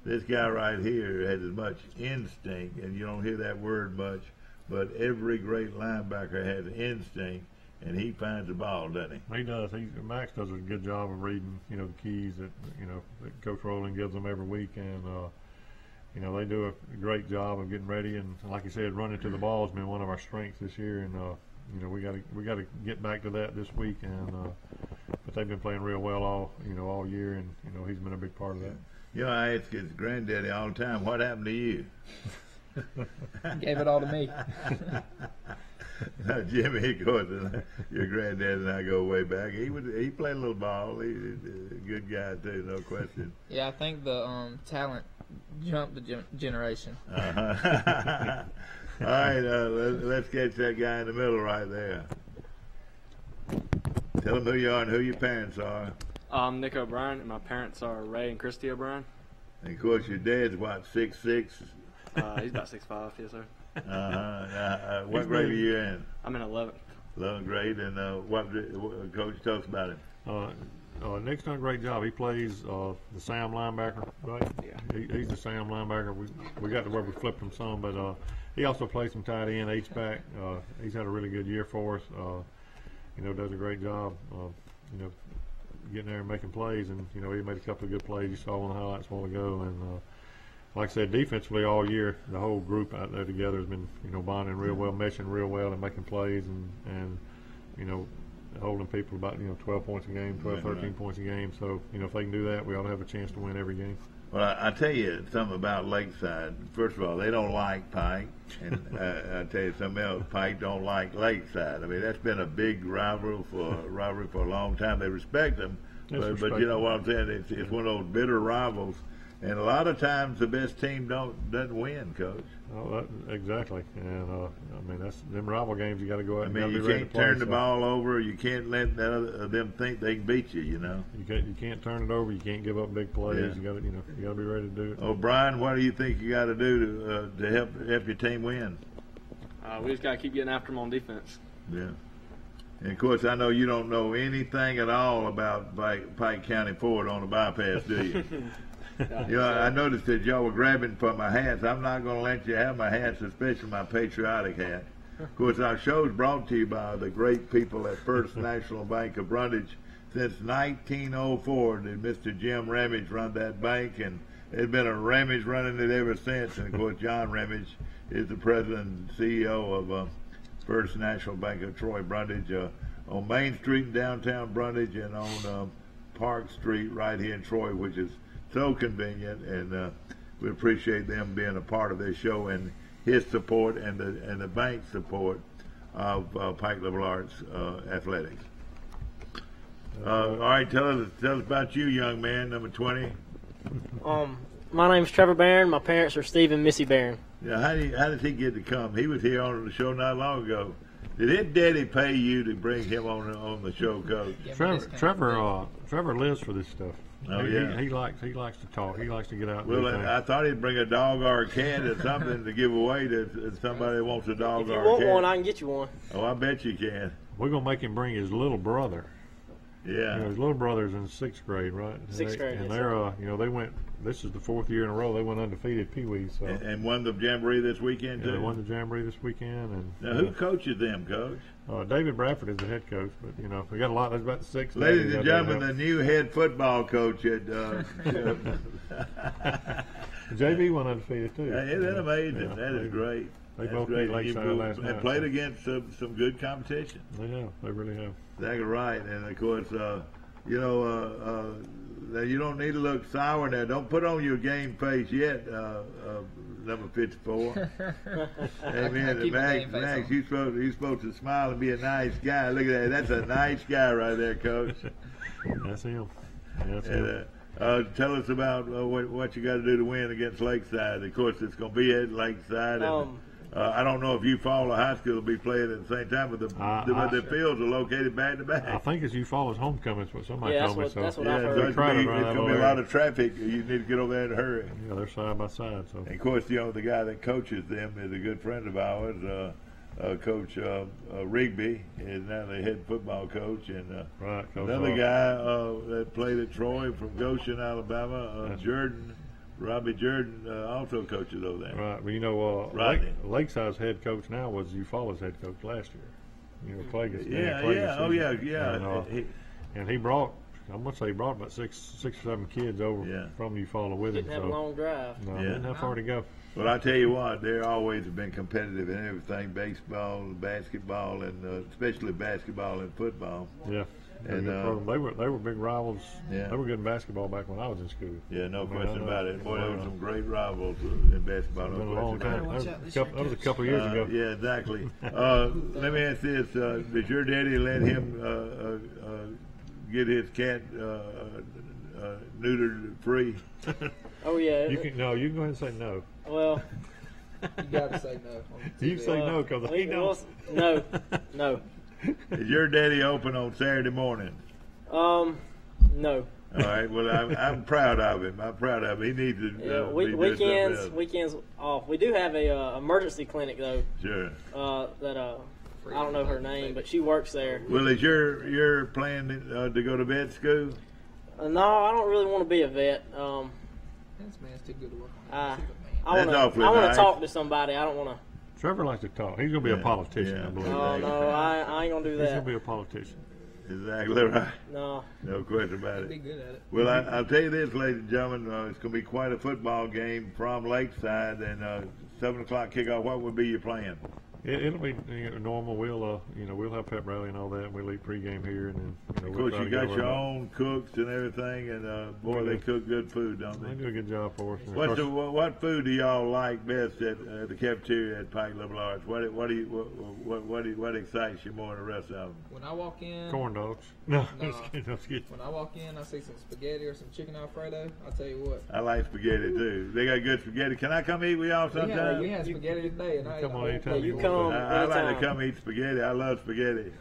This guy right here has as much instinct, and you don't hear that word much, but every great linebacker has instinct, and he finds the ball, doesn't he? He does. Max does a good job of reading, you know, the keys that that Coach Rowland gives them every week, and you know, they do a great job of getting ready, and like you said, running to the ball has been one of our strengths this year, and you know, we got to get back to that this week, and but they've been playing real well all year, and you know, he's been a big part of that. You know, I ask his granddaddy all the time, what happened to you? Gave it all to me. Now, Jimmy, of course, your granddad and I go way back. He played a little ball. He's a good guy too, no question. Yeah, I think the talent jumped the generation. Uh-huh. All right, let's catch that guy in the middle right there. Tell them who you are and who your parents are. I'm Nick O'Brien, and my parents are Ray and Christy O'Brien. And of course, your dad's what, 6'6"? He's about 6'5", yes, sir. What grade are you in? I'm in 11th. 11th grade, and what Coach, tell us about him. Nick's done a great job. He plays the Sam linebacker, right? Yeah. He's the Sam linebacker. We got to where we flipped him some, but he also plays some tight end, H-back. He's had a really good year for us. You know, does a great job. You know, getting there and making plays, and you know, he made a couple of good plays. You saw one of the highlights a while ago, and like I said, defensively all year, the whole group out there together has been, you know, bonding real well, meshing real well, and making plays, and you know, holding people about, you know, 12 points a game, 12, 13 points a game. So, you know, if they can do that, we ought to have a chance to win every game. Well, I tell you something about Lakeside. First of all, they don't like Pike, and I tell you something else. Pike don't like Lakeside. I mean, that's been a big rivalry for a long time. They respect them, but you know what I'm saying? It's one of those bitter rivals. And a lot of times the best team doesn't win, Coach. Oh, exactly. And I mean, that's them rival games. You got to go out. I mean, you can't turn the ball over. You can't let them think they can beat you. You know. You can't turn it over. You can't give up big plays. Yeah. You got to be ready to do it. O'Brien, what do you think you got to do to help your team win? We just got to keep getting after them on defense. Yeah. And of course, I know you don't know anything at all about Pike County Ford on the bypass, do you? You know, I noticed that y'all were grabbing for my hats. I'm not going to let you have my hats, especially my patriotic hat. Of course, our show is brought to you by the great people at First National Bank of Brundage. Since 1904 did Mr. Jim Ramage run that bank, and there's been a Ramage running it ever since. And of course, John Ramage is the president and CEO of First National Bank of Troy Brundage on Main Street in downtown Brundage, and on Park Street right here in Troy, which is so convenient. And we appreciate them being a part of this show and his support and the bank's support of Pike Liberal Arts athletics. All right, tell us about you, young man, number 20. My name's Trevor Barron. My parents are Steve and Missy Barron. Yeah, how did he get to come? He was here on the show not long ago. Did his daddy pay you to bring him on the show, Coach? Trevor lives for this stuff. Oh, yeah. He likes to talk. He likes to get out. And Well, do things. I thought he'd bring a dog or a cat or something to give away to somebody that wants a dog If you or a want cat. one, I can get you one. Oh, I bet you can. We're gonna make him bring his little brother. Yeah. You know, his little brother's in 6th grade, right? Sixth grade, And yes, they're they went. This is the 4th year in a row they went undefeated Pee Wee. So And won the jamboree this weekend yeah, too. they won the jamboree this weekend. And Now, who coaches them, Coach? David Bradford is the head coach, but we got a lot. There's about 6. Ladies and gentlemen, the new head football coach at JV went undefeated too. Isn't that amazing? Yeah, That is great. They That's both great. beat Lakeside last night. And played against some good competition. They have. They really have. Exactly right. And of course, now you don't need to look sour now. Don't put on your game face yet, number 54. Amen. Max, you're supposed to smile and be a nice guy. Look at that. That's a nice guy right there, Coach. That's him. That's And, him. tell us about what you got to do to win against Lakeside. Of course, it's going to be at Lakeside. And, I don't know if Eufaula High School will be playing at the same time, but the fields are located back to back. I think it's Eufaula's homecoming. Is what somebody told me. That's what I've Yeah, heard. so it's going to be a lot of traffic. You need to get over there in a hurry. Yeah, they're side by side. So. And of course, the guy that coaches them is a good friend of ours, Coach Rigby is now the head football coach, and Coach another guy that played at Troy from Goshen, Alabama, Robbie Jordan, also coaches over there. Right, well, Lakeside's head coach now was Eufaula's head coach last year. Clagus. And he brought, I'm gonna say, he brought about six or seven kids over from Eufaula with him. Didn't have a long drive. No, didn't have far to go. Well, I tell you what, they always have been competitive in everything: baseball, basketball, and especially basketball and football. Yeah. And they were big rivals. Yeah. They were good in basketball back when I was in school. Yeah, no question about it. Boy, there were some great rivals in basketball. Been a long time. That was a couple of years ago. Yeah, exactly. Let me ask this: did your daddy let him get his cat neutered free? Oh yeah. You can go ahead and say no. Well, you gotta say no. You say no because he knows. No. Is your daddy open on Saturday morning? No. All right. Well, I'm proud of him. He needs to. Weekends off. We do have a emergency clinic though. Sure. That I don't know her name, but she works there. Well, is your plan to go to vet school? No, I don't really want to be a vet. This man's too good to work on. I want to talk to somebody. I don't want to. Trevor likes to talk. He's going to be a politician, I believe. No, I ain't going to do that. He's going to be a politician. Exactly right. No question about it. Be good at it. Well, I'll tell you this, ladies and gentlemen, it's going to be quite a football game from Lakeside, and 7 o'clock kickoff. What would be your plan? It'll be normal. We'll have pep rally and all that. We'll eat pregame here, and then of course you got your own cooks and everything, and boy, they cook good food, don't they? They do a good job for us. What food do y'all like best at the cafeteria at Pike Liberal Arts? What excites you more than the rest of them? When I walk in, corn dogs. No, just kidding. When I walk in, I see some spaghetti or some chicken Alfredo. I'll tell you what. I like spaghetti too. They got good spaghetti. Can I come eat with y'all sometime? We had spaghetti today, and come on anytime you come come. I like anytime. to come eat spaghetti. I love spaghetti.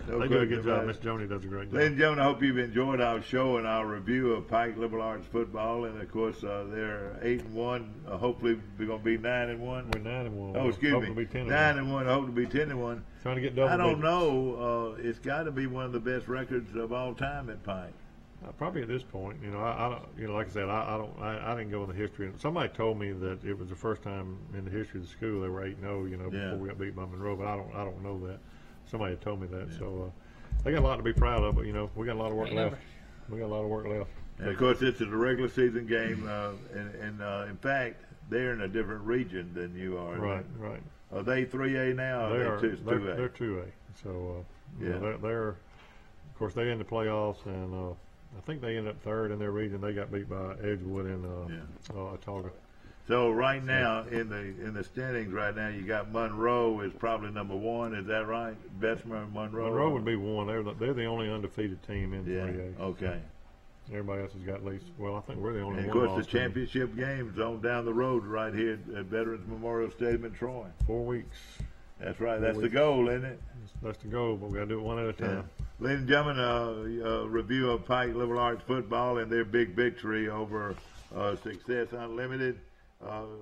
No They do a good question job. about it. Miss Joni does a great job. Ladies and gentlemen, I hope you've enjoyed our show and our review of Pike Liberal Arts football. And of course, they're 8-1. Hopefully, we're going to be 9-1. We're 9-1. Oh, excuse Hoping me. to be 10-1. 9-1. I hope to be 10-1. Trying to get double I don't digits. know. It's got to be one of the best records of all time at Pike. Probably at this point, I don't, like I said, I didn't go in the history. Somebody told me that it was the first time in the history of the school they were 8-0, before we got beat by Monroe. But I don't know that. Somebody had told me that. Yeah. So they got a lot to be proud of. But we got a lot of work left. We got a lot of work left. And of course, this is a regular season game, and in fact, they're in a different region than you are. Right. Are they 3A now? They're 2A? They're 2A. So yeah, they're of course they in the playoffs, and I think they ended up third in their region. They got beat by Edgewood and Autauga. So right now in the standings right now, you got Monroe is probably number 1. Is that right? Bessemer and Monroe. Monroe would be 1. They're the only undefeated team in 3A. Okay. Everybody else has got at least. Well, I think we're the only and one. Of course, the championship game's on down the road right here at Veterans Memorial Stadium in Troy. 4 weeks. That's right. That's the goal, isn't it? That's the goal, but we got to do it one at a time. Yeah. Ladies and gentlemen, a review of Pike Liberal Arts football and their big victory over Success Unlimited.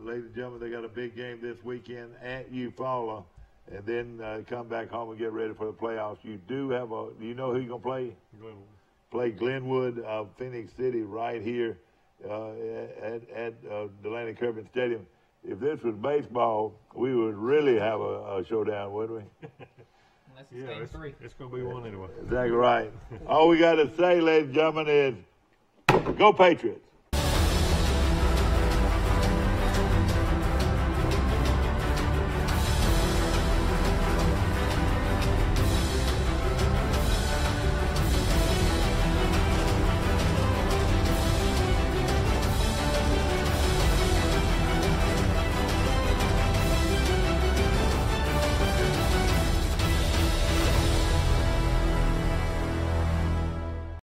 Ladies and gentlemen, they got a big game this weekend at Eufaula, and then come back home and get ready for the playoffs. You do have do you know who you're going to play? Glenwood. Play Glenwood of Phoenix City right here at Delaney Kirby Stadium. If this was baseball, we would really have a showdown, wouldn't we? Unless it's game 3. It's going to be one anyway. Exactly right. All we got to say, ladies and gentlemen, is go Patriots.